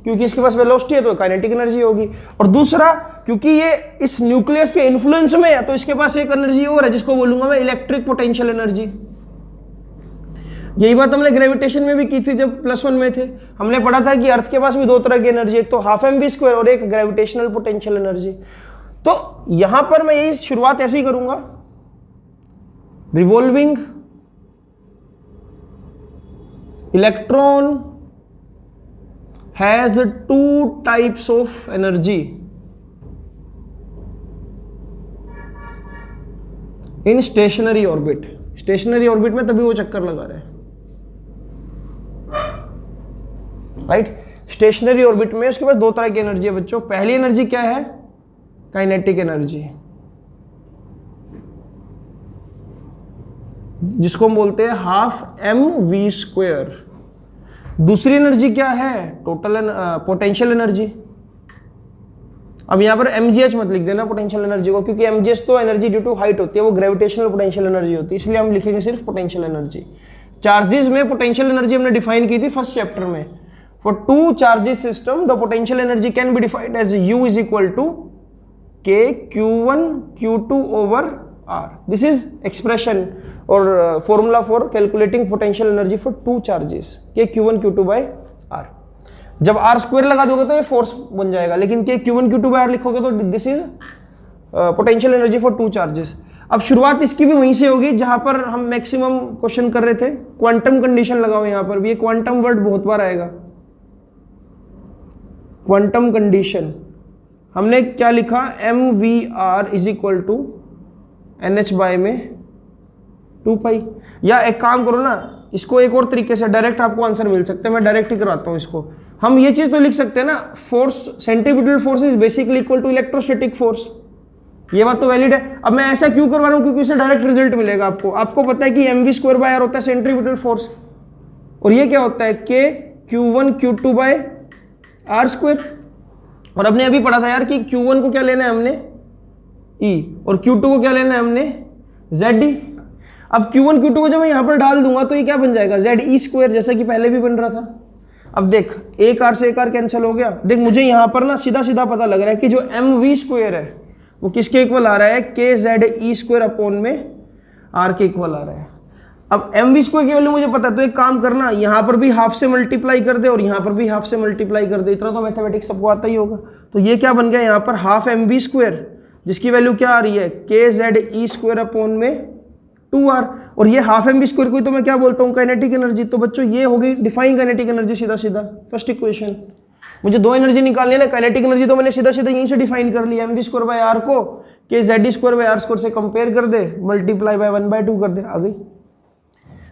क्योंकि इसके पास वेलोसिटी है तो काइनेटिक एनर्जी होगी, और दूसरा क्योंकि ये इस न्यूक्लियस के इन्फ्लुएंस में है तो इसके पास एक एनर्जी और है जिसको बोलूंगा मैं इलेक्ट्रिक पोटेंशियल एनर्जी। यही बात हमने ग्रेविटेशन में भी की थी जब +1 में थे। हमने पढ़ा था कि अर्थ के पास भी 2 तरह की एनर्जी, एक तो ½mv² और एक ग्रेविटेशनल पोटेंशियल एनर्जी। तो यहां पर मैं यही शुरुआत ऐसे ही करूंगा, revolving electron has 2 types of energy in stationary orbit। Stationery orbit में तभी वो चक्कर लगा रहे हैं, राइट। स्टेशनरी ऑर्बिट में उसके पास 2 तरह की एनर्जी है बच्चों। पहली एनर्जी क्या है, काइनेटिक एनर्जी, जिसको हम बोलते हैं ½mv²। दूसरी एनर्जी क्या है, टोटल पोटेंशियल एनर्जी। अब यहां पर mgh मत लिख देना पोटेंशियल एनर्जी को, क्योंकि mgh तो एनर्जी ड्यू टू हाइट होती है, वो ग्रेविटेशनल पोटेंशियल एनर्जी होती है, इसलिए हम लिखेंगे सिर्फ पोटेंशियल एनर्जी। चार्जेस में पोटेंशियल एनर्जी हमने डिफाइन की थी फर्स्ट चैप्टर में। For two charges system the potential energy can be defined as U is equal to K Q1 Q2 over R। This is expression और formula for calculating potential energy for two charges, K Q1 Q2 by R। जब R square लगा दोगे तो ये force बन जाएगा, लेकिन K Q1 Q2 by R लिखोगे तो this is potential energy for two charges. अब शुरुआत इसकी भी वहीं से होगी जहां पर हम मैक्सिमम क्वेश्चन कर रहे थे। क्वांटम कंडीशन लगाओ यहां पर भी, ये क्वांटम वर्ड बहुत बार आएगा। क्वांटम कंडीशन हमने क्या लिखा, MVR is equal to NH by में 2 पाई। या एक काम करो ना, इसको एक और तरीके से डायरेक्ट आपको आंसर मिल सकते हैं, मैं डायरेक्ट ही करवाता हूं इसको। हम ये चीज तो लिख सकते हैं ना, force centripetal force is basically equal to electrostatic force. ये बात तो वैलिड है। अब मैं ऐसा क्यों करवा रहा हूं, क्योंकि इससे डायरेक्ट रिजल्ट मिलेगा आपको। आपको पता है कि mv स्क्वायर बाय r होता है सेंट्रीपिटल फोर्स, और ये क्या होता है K Q1 Q2 by R square. और हमने अभी पढ़ा था यार कि Q1 को क्या लेना है हमने E, और Q2 को क्या लेना है हमने ZE। अब Q1 Q2 को जब मैं यहां पर डाल दूंगा तो ये क्या बन जाएगा, ZE स्क्वायर, जैसा कि पहले भी बन रहा था। अब देख, एक R से एक R कैंसिल हो गया। देख मुझे यहां पर ना सीधा सीधा पता लग रहा है कि जो mv स्क्वायर है वो किसके इक्वल आ रहा है, KZE स्क्वायर अपॉन में R के इक्वल आ रहा है। अब mv स्क्वायर की वैल्यू मुझे पता है, तो एक काम करना, यहां पर भी हाफ से मल्टीप्लाई कर दे और यहां पर भी हाफ से मल्टीप्लाई कर दे। इतना तो मैथमेटिक्स सबको आता ही होगा। तो ये क्या बन गया यहां पर, हाफ mv स्क्वायर, जिसकी वैल्यू क्या आ रही है, KZE स्क्वायर अपॉन में 2R। और ये हाफ mv स्क्वायर को तो मैं क्या बोलता हूँ, काइनेटिक एनर्जी। तो बच्चों ये हो गई डिफाइन काइनेटिक एनर्जी सीधा सीधा, फर्स्ट इक्वेशन। मुझे दो एनर्जी निकालनी है ना, काइनेटिक एनर्जी तो मैंने सीधा सीधा यहीं से डिफाइन कर लिया, mv स्क्वायर बाय r को KZE square by r square से कंपेयर कर दे, मल्टीप्लाई बाय 1/2 कर दे, आ गई।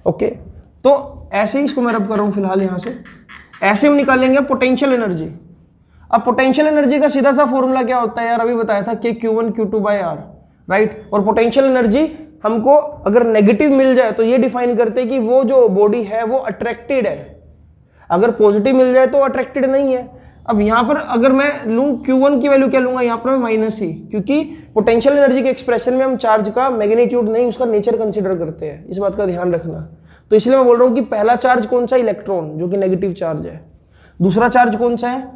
ओके, तो ऐसे ही इसको मैं रब कर रहा हूं फिलहाल यहां से। ऐसे हम निकालेंगे पोटेंशियल एनर्जी। अब पोटेंशियल एनर्जी का सीधा सा फॉर्मूला क्या होता है यार, अभी बताया था, K Q1 Q2 by R, right. और पोटेंशियल एनर्जी हमको अगर नेगेटिव मिल जाए तो ये डिफाइन करते हैं कि वो जो बॉडी है वो अट्रैक्टेड है, अगर पॉजिटिव मिल जाए तो अट्रैक्टेड नहीं है। अब यहां पर अगर मैं लूं Q1 की वैल्यू क्या लूंगा, यहां पर मैं माइनस ही, क्योंकि पोटेंशियल एनर्जी के एक्सप्रेशन में हम चार्ज का मैग्नीट्यूड नहीं, उसका नेचर कंसीडर करते हैं, इस बात का ध्यान रखना। तो इसलिए मैं बोल रहा हूं कि पहला चार्ज कौन सा, इलेक्ट्रॉन, जो कि नेगेटिव चार्ज है। दूसरा चार्ज कौन सा है,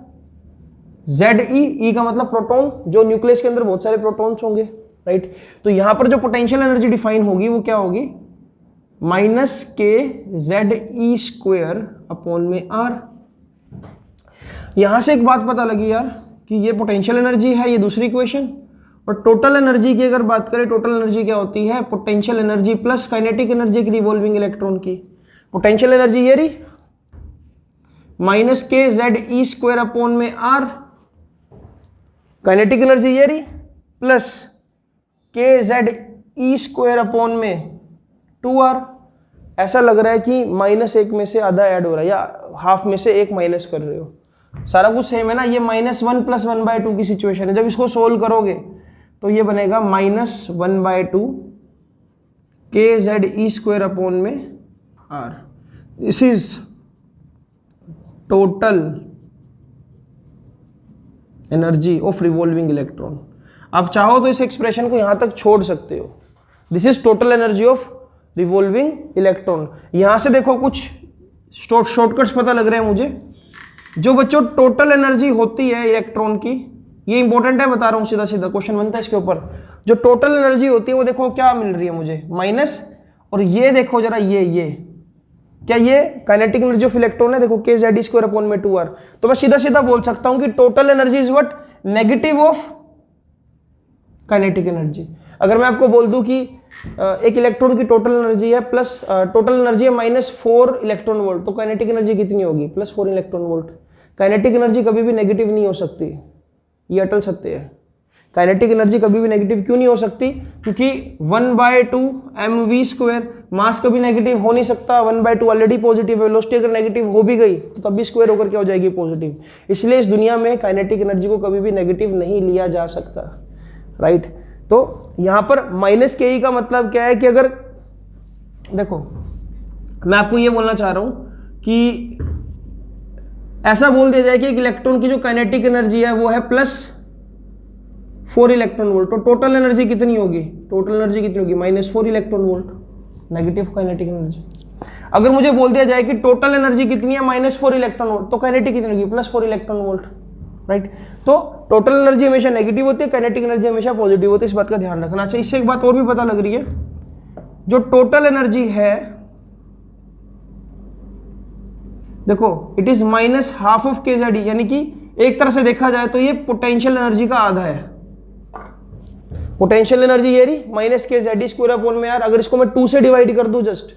ZE, E का मतलब प्रोटॉन, जो न्यूक्लियस के अंदर बहुत सारे प्रोटॉन्स होंगे, राइट। तो यहां पर जो पोटेंशियल एनर्जी डिफाइन होगी वो क्या होगी, -KZE स्क्वायर अपॉन में R। यहां से एक बात पता लगी यार कि ये पोटेंशियल एनर्जी है, ये दूसरी इक्वेशन। और टोटल एनर्जी की अगर बात करें, टोटल एनर्जी क्या होती है, potential energy plus kinetic energy की रिवॉल्विंग इलेक्ट्रॉन की। पोटेंशियल एनर्जी ये रही -KZE स्क्वायर अपॉन में R, काइनेटिक एनर्जी ये रही प्लस KZE स्क्वायर अपॉन में 2R। ऐसा लग रहा है कि -1 में से आधा ऐड हो रहा है, या हाफ में से 1 माइनस कर रहे हो, सारा कुछ सेम है ना। ये -1 + 1/2 की सिचुएशन है। जब इसको सोल्व करोगे तो ये बनेगा -1/2 KZE स्क्वायर अपॉन में R। This is total energy of revolving electron. आप चाहो तो इस एक्सप्रेशन को यहां तक छोड़ सकते हो। This is total energy of revolving electron. यहां से देखो कुछ शॉर्टकट्स पता लग रहे हैं मुझे। जो बच्चों टोटल एनर्जी होती है इलेक्ट्रॉन की, ये इंपॉर्टेंट है, बता रहा हूं सीधा सीधा, क्वेश्चन बनता है इसके ऊपर। जो टोटल एनर्जी होती है वो देखो क्या मिल रही है मुझे, माइनस, और ये देखो जरा, ये क्या, ये काइनेटिक एनर्जी ऑफ इलेक्ट्रॉन है, देखो KZE स्क्वायर अपॉन में 2R। तो मैं सीधा सीधा बोल सकता हूं कि total energy is what, negative of kinetic energy. अगर मैं आपको बोल दूं कि एक इलेक्ट्रॉन की टोटल एनर्जी है प्लस टोटल एनर्जी है -4 इलेक्ट्रॉन वोल्ट, तो काइनेटिक एनर्जी कितनी होगी, +4 इलेक्ट्रॉन वोल्ट। काइनेटिक एनर्जी कभी भी नेगेटिव नहीं हो सकती, ये अटल सत्य है। काइनेटिक एनर्जी कभी भी नेगेटिव क्यों नहीं हो सकती, क्योंकि 1/2 mv स्क्वायर, मास कभी नेगेटिव हो नहीं सकता, 1/2 ऑलरेडी पॉजिटिव है, वेलोसिटी अगर नेगेटिव हो भी गई तो तब भी स्क्वायर होकर क्या हो जाएगी, पॉजिटिव। इसलिए इस दुनिया में काइनेटिक एनर्जी को कभी भी नेगेटिव नहीं लिया जा सकता, राइट। तो यहां पर -KE का मतलब क्या है कि अगर देखो, मैं आपको ये बोलना चाह रहा हूं कि ऐसा बोल दिया जाए कि एक इलेक्ट्रॉन की जो काइनेटिक एनर्जी है वो है +4 इलेक्ट्रॉन वोल्ट, तो टोटल एनर्जी कितनी होगी, -4 electron volt, negative kinetic energy. अगर मुझे बोल दिया जाए कि टोटल एनर्जी कितनी है -4 इलेक्ट्रॉन वोल्ट, तो काइनेटिक कितनी होगी +4 इलेक्ट्रॉन वोल्ट, राइट। तो टोटल एनर्जी हमेशा नेगेटिव होती है, काइनेटिक एनर्जी हमेशा पॉजिटिव होती है, इस बात का ध्यान रखना। अच्छा, इससे एक बात और भी पता लग रही है, जो टोटल एनर्जी है देखो इट इज -½ ऑफ kZe, यानी कि एक तरह से देखा जाए तो ये पोटेंशियल एनर्जी का आधा है। पोटेंशियल एनर्जी ये रही -kZe²/r, अगर इसको मैं 2 से डिवाइड कर दूं जस्ट,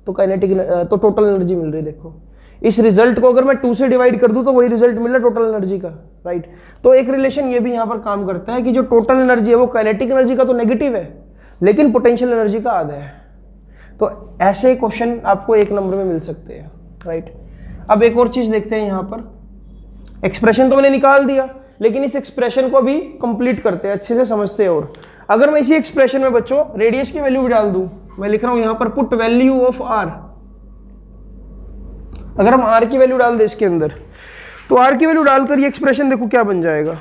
तो काइनेटिक तो टोटल एनर्जी मिल रही है। देखो इस रिजल्ट को अगर मैं 2 से डिवाइड कर दूं तो वही रिजल्ट मिल रहा है टोटल एनर्जी का, राइट। तो एक रिलेशन ये भी यहां पर काम करता है कि जो टोटल एनर्जी है वो काइनेटिक एनर्जी का तो नेगेटिव है, लेकिन पोटेंशियल एनर्जी का आधा है। तो ऐसे क्वेश्चन आपको 1 नंबर में मिल सकते हैं, राइट। अब एक और चीज देखते हैं, यहां पर एक्सप्रेशन तो मैंने निकाल दिया, लेकिन इस एक्सप्रेशन को भी कंप्लीट करते हैं, अच्छे से समझते हैं। और अगर मैं इसी एक्सप्रेशन में बच्चों रेडियस की वैल्यू भी डाल दूं, मैं लिख रहा हूं यहां पर पुट वैल्यू ऑफ आर, अगर हम आर की वैल्यू डाल दें इसके अंदर, तो आर की वैल्यू डालकर ये एक्सप्रेशन देखो क्या बन जाएगा।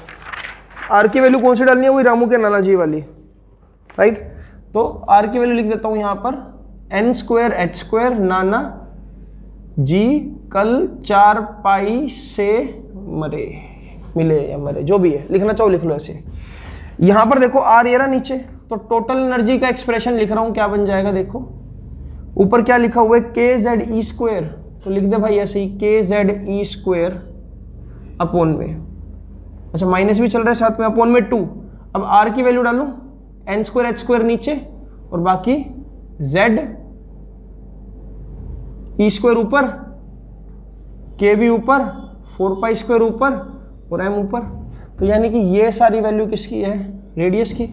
आर की वैल्यू कौन सी डालनी है, वही रामू के नाना जी वाली, राइट। तो आर की वैल्यू लिख देता हूं यहां पर n²h² नाना जी कल 4 पाई से मरे, मिले या मरे, जो भी है लिखना चाहो लिख लो ऐसे। यहां पर देखो आर ये रहा नीचे, तो टोटल एनर्जी का एक्सप्रेशन लिख रहा हूं, क्या बन जाएगा देखो, ऊपर क्या लिखा हुआ है kZe², तो लिख दे भाई ऐसे ही kZe² अपॉन में, अच्छा माइनस भी चल रहा है साथ में, अपॉन में 2। अब आर की वैल्यू डालूं n²h² नीचे और बाकी Ze² ऊपर, k भी ऊपर, 4π² ऊपर और m ऊपर। तो यानी कि ये सारी वैल्यू किसकी है, रेडियस की।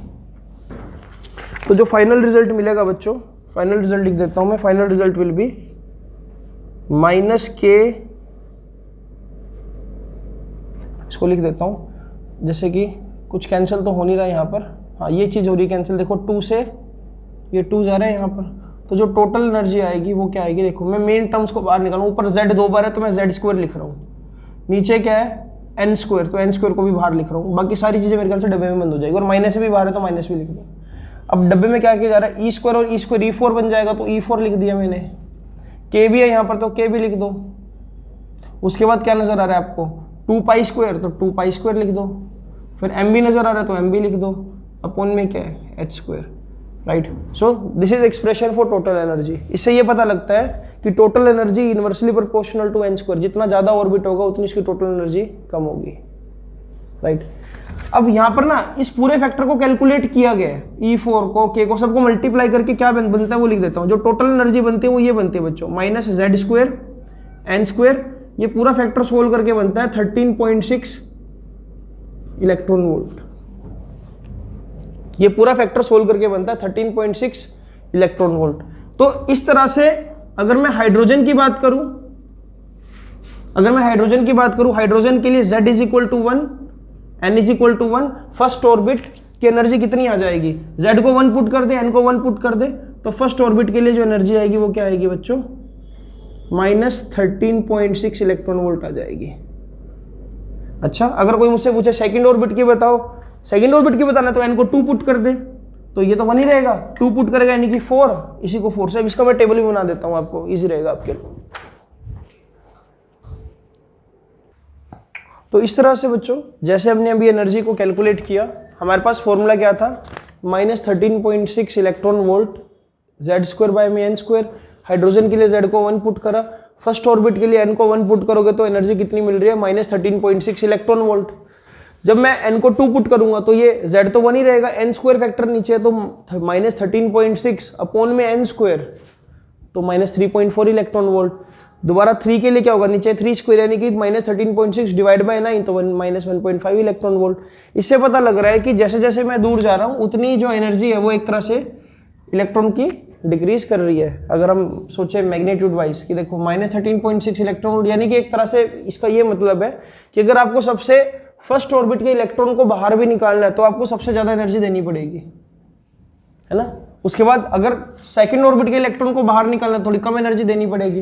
तो जो फाइनल रिजल्ट मिलेगा बच्चों, फाइनल रिजल्ट लिख देता हूं मैं, final result will be -k, इसको लिख देता हूं, जैसे कि कुछ कैंसिल तो हो नहीं रहा यहां पर, हाँ ये चीज हो रही है कैंसिल, देखो 2 से ये 2 जा रहा है यहां पर, तो जो टोटल एनर्जी आएगी वो क्या आएगी, देखो मैं मेन टर्म्स को बाहर निकालूं, ऊपर z 2 बार है तो मैं Z² लिख रहा हूँ, नीचे क्या है n² तो n² को भी बाहर लिख रहा हूँ, बाकी सारी चीजें मेरे ख्याल से डब्बे में बंद हो जाएगी, और माइनस भी बाहर है तो माइनस भी लिख दो। अब डब्बे में क्या किया जा रहा है, e² और e² e4 बन जाएगा, तो e4 लिख दिया मैंने, k भी है यहाँ पर तो k भी लिख दो। उसके बाद क्या नजर आ रहा है आपको 2π² तो 2π² लिख दो, फिर m भी नजर आ रहा है तो m भी लिख दो, अपॉन में क्या है h², right. So this is expression for total energy. इससे ये पता लगता है कि total energy inversely proportional to n², जितना ज्यादा ऑर्बिट होगा उतनी इसकी टोटल एनर्जी कम होगी, राइट। अब यहाँ पर ना इस पूरे फैक्टर को कैलकुलेट किया गया है, E4 को k को सबको मल्टीप्लाई करके क्या बनता है वो लिख देता हूँ। जो टोटल एनर्जी बनती है वो ये बनती है बच्चों -Z² n², ये पूरा फैक्टर सोल्व करके बनता है 13.6 इलेक्ट्रॉन वोल्ट। ये पूरा फैक्टर सोल्व करके बनता है 13.6 इलेक्ट्रॉन वोल्ट। तो इस तरह से अगर मैं हाइड्रोजन की बात करूं, हाइड्रोजन के लिए Z = 1, N = 1, फर्स्ट ऑर्बिट की एनर्जी कितनी आ जाएगी, Z को 1 पुट कर दे, N को 1 पुट कर दे, तो फर्स्ट ऑर्बिट के लिए जो एनर्जी आएगी वो क्या आएगी बच्चों, -13.6 इलेक्ट्रॉन वोल्ट आ जाएगी। अच्छा, अगर कोई मुझसे पूछे सेकंड ऑर्बिट की बताओ, सेकंड ऑर्बिट की बताना, तो N को 2 पुट कर दे, तो ये तो 1 ही रहेगा, 2 पुट करेगा यानी कि 4, इसी को 4 से, अब इसका मैं टेबल भी बना देता हूं आपको, इजी रहेगा आपके लिए। तो इस तरह से बच्चों जैसे हमने अभी एनर्जी को कैलकुलेट किया, हमारे पास फॉर्मूला क्या था, -13.6 इलेक्ट्रॉन वोल्ट Z²/n²। हाइड्रोजन के लिए Z को 1 पुट करा, फर्स्ट ऑर्बिट के लिए N को 1 पुट करोगे तो एनर्जी कितनी मिल रही है, -13.6 इलेक्ट्रॉन वोल्ट। जब मैं N को 2 पुट करूंगा तो ये Z तो 1 ही रहेगा, n² फैक्टर नीचे है तो -13.6 अपॉन में n², तो -3.4 इलेक्ट्रॉन वोल्ट। दोबारा 3 के लिए क्या होगा, नीचे 3² यानी कि -13.6 डिवाइड बाय 9 तो -1.5 इलेक्ट्रॉन वोल्ट। इससे पता लग रहा है कि जैसे जैसे मैं दूर जा रहा हूँ उतनी जो एनर्जी है वो एक तरह से इलेक्ट्रॉन की डिक्रीज कर रही है। अगर हम सोचे मैग्नीट्यूड वाइज कि देखो -13.6 इलेक्ट्रॉन वोल्ट, यानी कि एक तरह से इसका ये मतलब है कि अगर आपको सबसे फर्स्ट ऑर्बिट के इलेक्ट्रॉन को बाहर भी निकालना है तो आपको सबसे ज्यादा एनर्जी देनी पड़ेगी, है ना। उसके बाद अगर सेकंड ऑर्बिट के इलेक्ट्रॉन को बाहर निकालना है थोड़ी कम एनर्जी देनी पड़ेगी,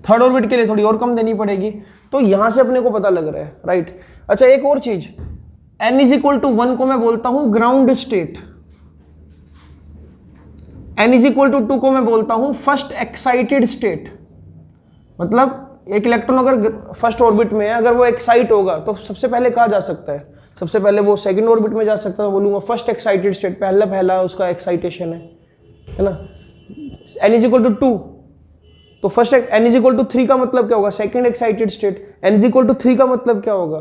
थर्ड ऑर्बिट के लिए थोड़ी और कम देनी पड़ेगी। तो यहां से अपने को पता लग रहा है, राइट। अच्छा, एक और चीज, N = 1 को मैं बोलता हूं ground state. n is equal to 2 को मैं बोलता हूं फर्स्ट एक्साइटेड स्टेट। मतलब एक इलेक्ट्रॉन अगर फर्स्ट ऑर्बिट में है, अगर वो एक्साइट होगा तो सबसे पहले कहाँ जा सकता है? सबसे पहले वो सेकंड ऑर्बिट में जा सकता है। बोलूंगा फर्स्ट एक्साइटेड स्टेट, पहला उसका एक्साइटेशन है ना। n इज इक्वल टू 2, तो first n is equal to 3 का मतलब क्या होगा? Second excited state. n is equal to 3 का मतलब क्या होगा?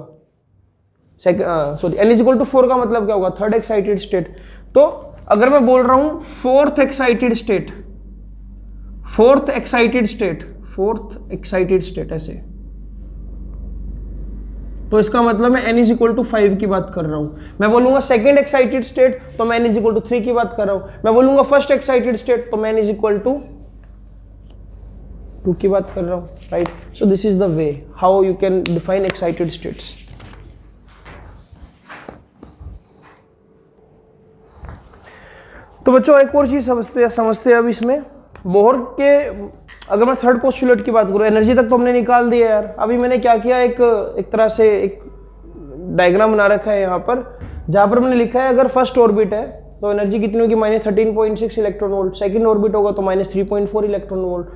n इज इक्वल टू 4 का मतलब क्या होगा? Third excited state. तो अगर मैं बोल रहा हूं फोर्थ एक्साइटेड स्टेट ऐसे, तो इसका मतलब मैं n इज इक्वल टू 5 की बात कर रहा हूं। मैं बोलूंगा सेकंड एक्साइटेड स्टेट तो मैं n इज इक्वल टू 3 की बात कर रहा हूं। मैं बोलूंगा फर्स्ट एक्साइटेड स्टेट तो मैं n इज इक्वल टू 2 की बात कर रहा हूं, right. So this is the way how you can define excited states. तो बच्चों एक और चीज समझते हैं अब इसमें बोहर के, अगर मैं थर्ड पोस्टुलेट की बात करूं, एनर्जी तक तो हमने निकाल दिया यार। अभी मैंने क्या किया, एक तरह से एक डायग्राम बना रखा है यहाँ पर, जहां पर मैंने लिखा है अगर फर्स्ट ऑर्बिट है तो एनर्जी कितनी होगी? -13.6 इलेक्ट्रॉन वोल्ट। सेकंड ऑर्बिट होगा तो -3.4 इलेक्ट्रॉन वोल्ट।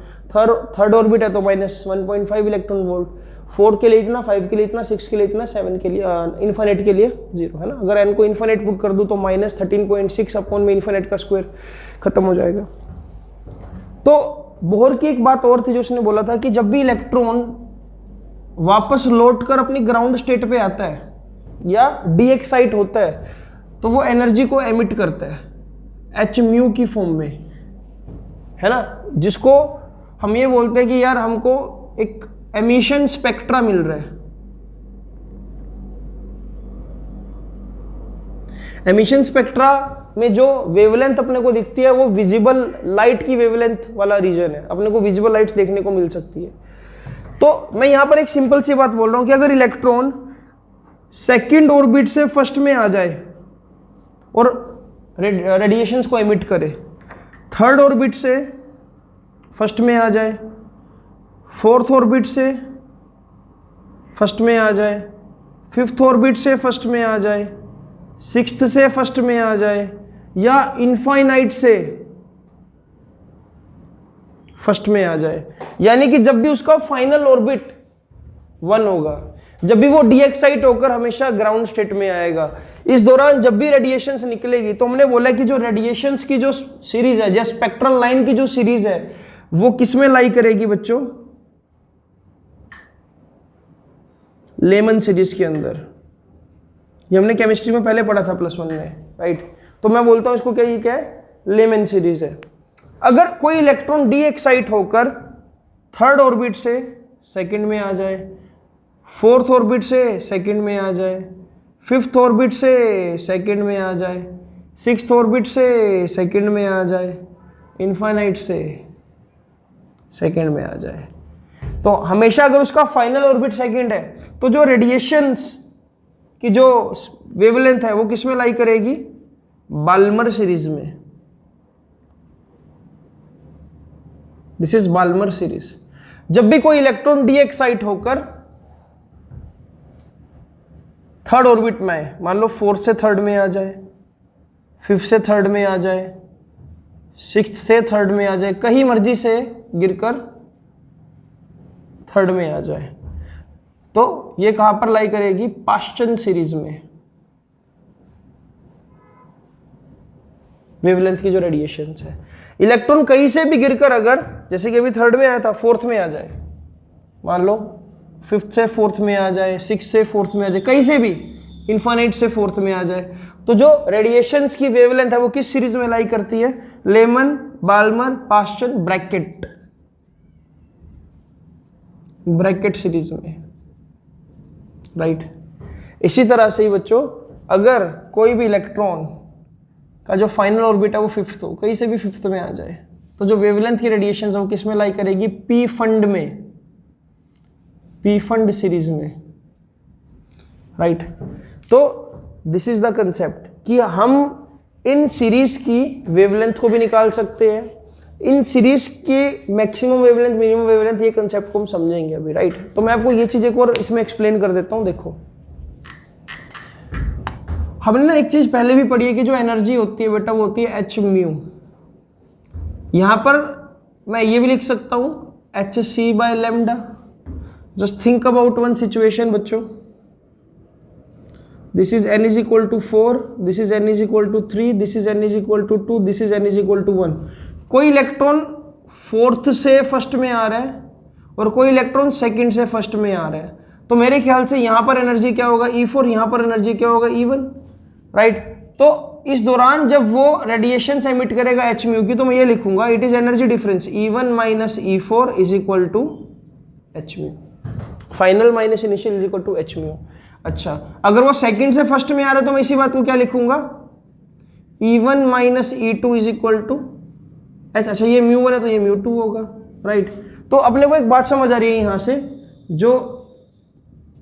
थर्ड ऑर्बिट है तो -1.5 इलेक्ट्रॉन वोल्ट। 4 के लिए इतना, 5 के लिए इतना, 6 के लिए इतना, 7 के लिए इन्फिनिट के लिए 0, है ना। अगर n को इन्फिनिट पुट कर दूं तो -13.6 अपॉन में इन्फिनिट का स्क्वायर खत्म हो जाएगा। तो बोहर की एक बात और थी जो उसने बोला था कि जब भी इलेक्ट्रॉन वापस लौट कर अपनी ग्राउंड स्टेट पे आता है या डी एक्साइट होता है तो वो एनर्जी को एमिट करता है एच म्यू की फॉर्म में, है ना, जिसको हम ये बोलते हैं कि यार हमको एक एमिशन स्पेक्ट्रा मिल रहा है। एमिशन स्पेक्ट्रा में जो वेवलेंथ अपने को दिखती है वो विजिबल लाइट की वेवलेंथ वाला रीजन है। अपने को विजिबल लाइट्स देखने को मिल सकती है। तो मैं यहां पर एक सिंपल सी बात बोल रहा हूं कि अगर इलेक्ट्रॉन सेकंड ऑर्बिट से फर्स्ट में आ जाए और रेडिएशंस को एमिट करे, थर्ड ऑर्बिट से फर्स्ट में आ जाए, फोर्थ ऑर्बिट से फर्स्ट में आ जाए, फिफ्थ ऑर्बिट से फर्स्ट में आ जाए, सिक्स्थ से फर्स्ट में आ जाए, या इनफाइनाइट से फर्स्ट में आ जाए, यानी कि जब भी उसका फाइनल ऑर्बिट 1 होगा, जब भी वो डीएक्साइट होकर हमेशा ग्राउंड स्टेट में आएगा, इस दौरान जब भी रेडिएशंस निकलेगी तो हमने बोला कि जो रेडिएशंस की जो सीरीज है, या स्पेक्ट्रल लाइन की जो सीरीज है, वो किस में लाई करेगी बच्चों? लेमन सीरीज के अंदर। ये हमने केमिस्ट्री में पहले पढ़ा था +1 में, राइट। तो मैं बोलता हूं इसको क्या, ये क्या है? लेमन सीरीज है। अगर कोई इलेक्ट्रॉन डी एक्साइट होकर थर्ड ऑर्बिट से सेकंड में आ जाए, फोर्थ ऑर्बिट से सेकंड में आ जाए, फिफ्थ ऑर्बिट से सेकंड में आ जाए, सिक्स्थ ऑर्बिट से सेकंड में आ जाए, इनफाइनाइट से सेकंड में आ जाए, तो हमेशा अगर उसका फाइनल ऑर्बिट सेकंड है तो जो रेडिएशंस की जो वेवलेंथ है वो किस में लाई करेगी? बाल्मर सीरीज में। This is Balmer series. जब भी कोई इलेक्ट्रॉन डी एक्साइट होकर थर्ड ऑर्बिट में आए, मान लो फोर्थ से थर्ड में आ जाए, फिफ्थ से थर्ड में आ जाए, सिक्स्थ से थर्ड में आ जाए, कहीं मर्जी से गिरकर थर्ड में आ जाए, तो ये कहां पर लाई करेगी? पाश्चन सीरीज में। वेवलेंथ की जो रेडिएशंस है, इलेक्ट्रॉन कहीं से भी गिरकर अगर, जैसे कि अभी थर्ड में आया था, फोर्थ में आ जाए, मान लो फिफ्थ से फोर्थ में आ जाए, सिक्स से फोर्थ में आ जाए, कहीं से भी इनफाइनाइट से फोर्थ में आ जाए, तो जो रेडिएशंस की वेवलेंथ है वो किस सीरीज में लाई करती है? Lyman, Balmer, Paschen, Brackett series में, राइट। इसी तरह से ही बच्चों, अगर कोई भी इलेक्ट्रॉन का जो फाइनल ऑर्बिट है वो फिफ्थ हो, कहीं से भी फिफ्थ में आ जाए, तो जो वेवलेंथ की रेडिएशन है वो किस में लाई करेगी? पी फंड में, पी फंड सीरीज में, राइट। तो दिस इज द कंसेप्ट कि हम इन सीरीज की वेवलेंथ को भी निकाल सकते हैं, इन सीरीज की मैक्सिमम वेवलेंथ, मिनिमम वेवलेंथ, ये कंसेप्ट को हम समझेंगे अभी, राइट। तो मैं आपको ये चीज एक और इसमें एक्सप्लेन कर देता हूं। देखो, हमने ना एक चीज पहले भी पढ़ी है कि जो एनर्जी होती है बेटा वो होती है एच म्यू। यहां पर मैं ये भी लिख सकता हूं hc by lambda. Just think about one situation बच्चों, this is n is equal to 4, this is n is equal to 3, this is n is equal to 2, this is n is equal to 1। कोई electron fourth से first में आ रहा है और कोई electron second से first में आ रहा है, तो मेरे ख्याल से यहां पर एनर्जी क्या होगा E4, यहां पर एनर्जी क्या होगा E1, राइट। तो इस दौरान जब वो रेडिएशन से एमिट करेगा h म्यू की, तो मैं ये लिखूंगा it is energy difference E1 minus E4 is equal to h mu, final minus initial is equal to h mu. अच्छा, अगर वो सेकंड से फर्स्ट में आ रहा है तो मैं इसी बात को क्या लिखूंगा, E1 minus E2 is equal to h। अच्छा, ये म्यू 1 है तो ये म्यू 2 होगा, राइट। तो अपने को एक बात समझ आ रही है यहां से, जो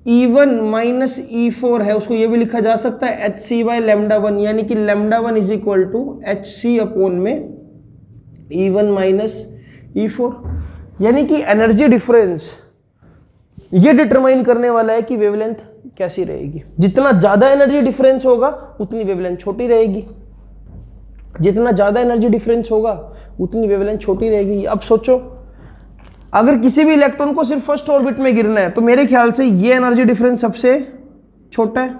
E1 माइनस E4 है उसको ये भी लिखा जा सकता है hc बाय लैम्डा 1, यानी कि lambda 1 is equal to hc upon में E1 माइनस E4, यानी कि एनर्जी डिफरेंस ये डिटरमाइन करने वाला है कि वेवलेंथ कैसी रहेगी। जितना ज्यादा एनर्जी डिफरेंस होगा उतनी वेवलेंथ छोटी रहेगी, जितना ज्यादा एनर्जी डिफरेंस होगा उतनी वेवलेंथ छोटी रहेगी। अब सोचो, अगर किसी भी इलेक्ट्रॉन को सिर्फ फर्स्ट ऑर्बिट में गिरना है तो मेरे ख्याल से ये एनर्जी डिफरेंस सबसे छोटा है,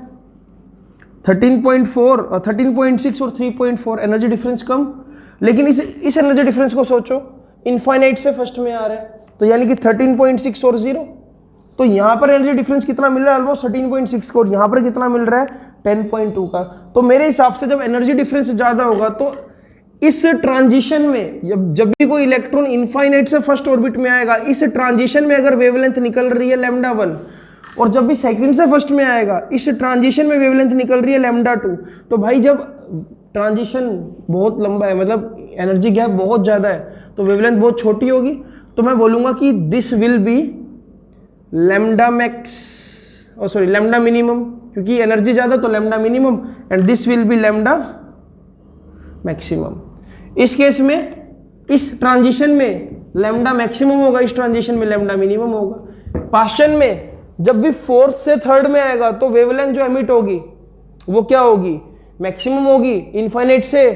13.4 और 13.6 और 3.4 एनर्जी डिफरेंस कम। लेकिन इस एनर्जी डिफरेंस को सोचो, इनफाइनाइट से फर्स्ट में आ रहा है, तो यानी कि 13.6 और 0, तो यहां पर एनर्जी डिफरेंस कितना मिल रहा है, ऑलमोस्ट 13.6 का, और यहां पर कितना मिल रहा है 10.2 का। तो मेरे हिसाब से जब एनर्जी डिफरेंस ज्यादा होगा तो इस ट्रांजिशन में जब भी कोई इलेक्ट्रॉन इनफाइनाइट से फर्स्ट ऑर्बिट में आएगा, इस ट्रांजिशन में अगर वेवलेंथ निकल रही है लैम्डा 1, और जब भी सेकंड से फर्स्ट में आएगा इस ट्रांजिशन में वेवलेंथ निकल रही है लैम्डा 2, तो भाई जब ट्रांजिशन बहुत लंबा है, मतलब एनर्जी गैप बहुत ज्यादा है, तो वेवलेंथ बहुत छोटी होगी। तो मैं बोलूंगा कि this will be lambda max, sorry lambda minimum, क्योंकि एनर्जी ज्यादा तो lambda minimum, and this will be lambda maximum. इस केस में इस ट्रांजिशन में लैम्डा मैक्सिमम होगा, इस ट्रांजिशन में लैम्डा मिनिमम होगा। पास्चन में जब भी फोर्थ से थर्ड में आएगा तो वेवलेंथ जो एमिट होगी वो क्या होगी, मैक्सिमम होगी। इनफाइनाइट से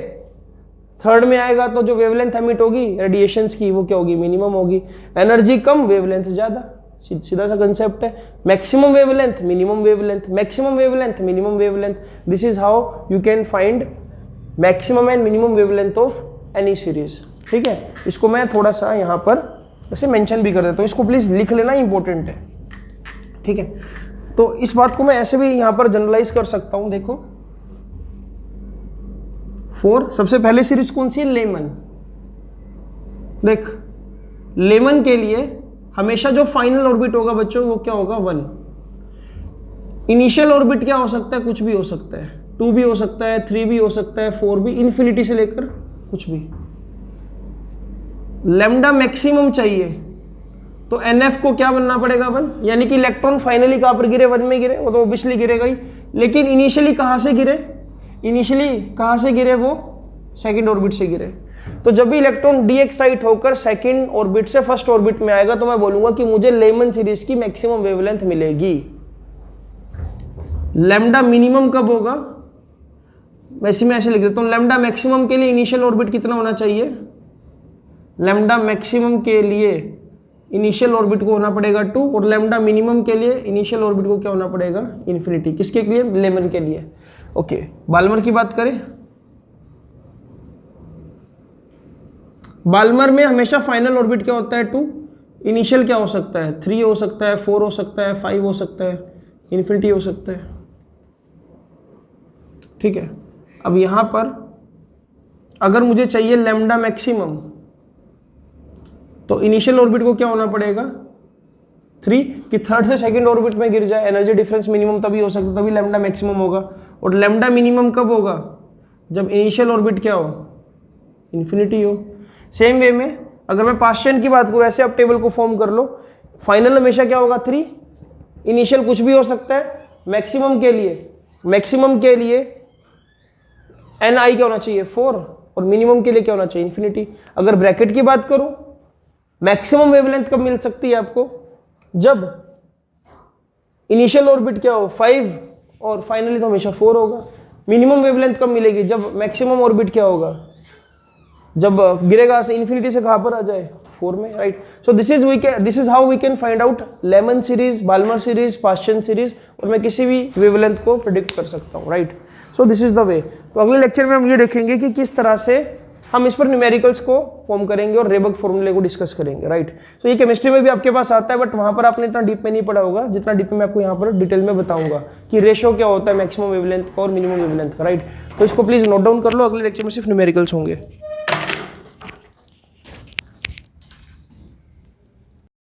थर्ड में आएगा तो जो वेवलेंथ एमिट होगी रेडिएशंस की वो क्या होगी, मिनिमम होगी। एनर्जी कम, वेवलेंथ ज्यादा, सीधा सा कंसेप्ट है। Maximum wavelength, minimum wavelength, maximum wavelength, minimum wavelength, this is how you can find maximum and minimum wavelength of any series. ठीक है, इसको मैं थोड़ा सा यहाँ पर ऐसे मेंशन भी कर देता हूँ, इसको प्लीज लिख लेना, इंपॉर्टेंट है। ठीक है, तो इस बात को मैं ऐसे भी यहाँ पर जनरलाइज कर सकता हूँ। देखो 4, सबसे पहले सीरीज कौन सी है, लेमन। देख, लेमन के लिए हमेशा जो फाइनल ऑर्बिट होगा बच्चों वो क्या होगा, 1। इनिशियल ऑर्बिट क्या हो सकता है, कुछ भी हो सकता है, 2 भी हो सकता है, 3 भी हो सकता है, 4 भी, इन्फिनिटी से लेकर कुछ भी। लैम्डा मैक्सिमम चाहिए तो एनएफ को क्या बनना पड़ेगा, 1, यानी कि इलेक्ट्रॉन फाइनली कहां पर गिरे, 1 में गिरे, वो तो ऑब्वियसली गिरेगा ही। लेकिन इनिशियली कहां से गिरे, वो सेकंड ऑर्बिट से गिरे। तो जब भी इलेक्ट्रॉन डी एक्साइट होकर सेकंड ऑर्बिट से फर्स्ट ऑर्बिट में आएगा तो मैं बोलूंगा कि मुझे लेमन सीरीज की मैक्सिमम वेवलेंथ मिलेगी। लैम्डा मिनिमम कब होगा, वैसे मैं ऐसे लिख देता हूं, लैम्डा मैक्सिमम के लिए इनिशियल ऑर्बिट कितना होना चाहिए, लैम्डा मैक्सिमम के लिए इनिशियल ऑर्बिट को होना पड़ेगा 2, और लैम्डा मिनिमम के लिए इनिशियल ऑर्बिट को क्या होना पड़ेगा, इन्फिनिटी। किसके लिए, लेमन के लिए। ओके, बाल्मर की बात करें, बाल्मर में हमेशा फाइनल ऑर्बिट क्या होता है, 2, इनिशियल क्या हो सकता है, 3 हो सकता है, 4 हो सकता है, 5 हो सकता है, इन्फिनिटी हो सकता है। ठीक है, अब यहां पर अगर मुझे चाहिए लैम्डा मैक्सिमम तो इनिशियल ऑर्बिट को क्या होना पड़ेगा, 3, कि थर्ड से सेकंड ऑर्बिट में गिर जाए, एनर्जी डिफरेंस मिनिमम तभी हो सकता, तभी लैम्डा मैक्सिमम होगा। और लैम्डा मिनिमम कब होगा, जब इनिशियल ऑर्बिट क्या हो, इन्फिनिटी हो। सेम वे में अगर मैं पास्चन की बात करूं, ऐसे आप टेबल को फॉर्म कर लो, फाइनल हमेशा क्या होगा, 3, इनिशियल कुछ भी हो सकता है। मैक्सिमम के लिए एन आई क्या होना चाहिए, 4, और मिनिमम के लिए क्या होना चाहिए, इन्फिनिटी। अगर ब्रैकेट की बात करूं, मैक्सिमम वेवलेंथ कब मिल सकती है आपको, जब इनिशियल ऑर्बिट क्या हो, 5, और फाइनली तो हमेशा 4 होगा। मिनिमम वेवलेंथ कब मिलेगी, जब मैक्सिमम ऑर्बिट क्या होगा, जब गिरेगा से इन्फिनिटी से कहाँ पर आ जाए 4 में, right. So this is how we can find out Lyman series, Balmer series, Paschen series, और मैं किसी भी वेवलेंथ को प्रिडिक्ट कर सकता हूँ, right. So this is the way. तो अगले लेक्चर में हम ये देखेंगे कि किस तरह से हम इस पर न्यूमेरिकल्स को फॉर्म करेंगे और रेबर्ग फॉर्मूले को डिस्कस करेंगे, राइट। सो ये केमिस्ट्री में भी आपके पास आता है, बट वहां पर आपने इतना डीप में नहीं पढ़ा होगा जितना डीप में मैं आपको यहाँ पर डिटेल में बताऊंगा कि रेशो क्या होता है मैक्सिमम वेवलेंथ का और मिनिमम वेवलेंथ का, राइट। तो इसको प्लीज नोट डाउन कर लो, अगले लेक्चर में सिर्फ न्यूमेरिकल्स होंगे।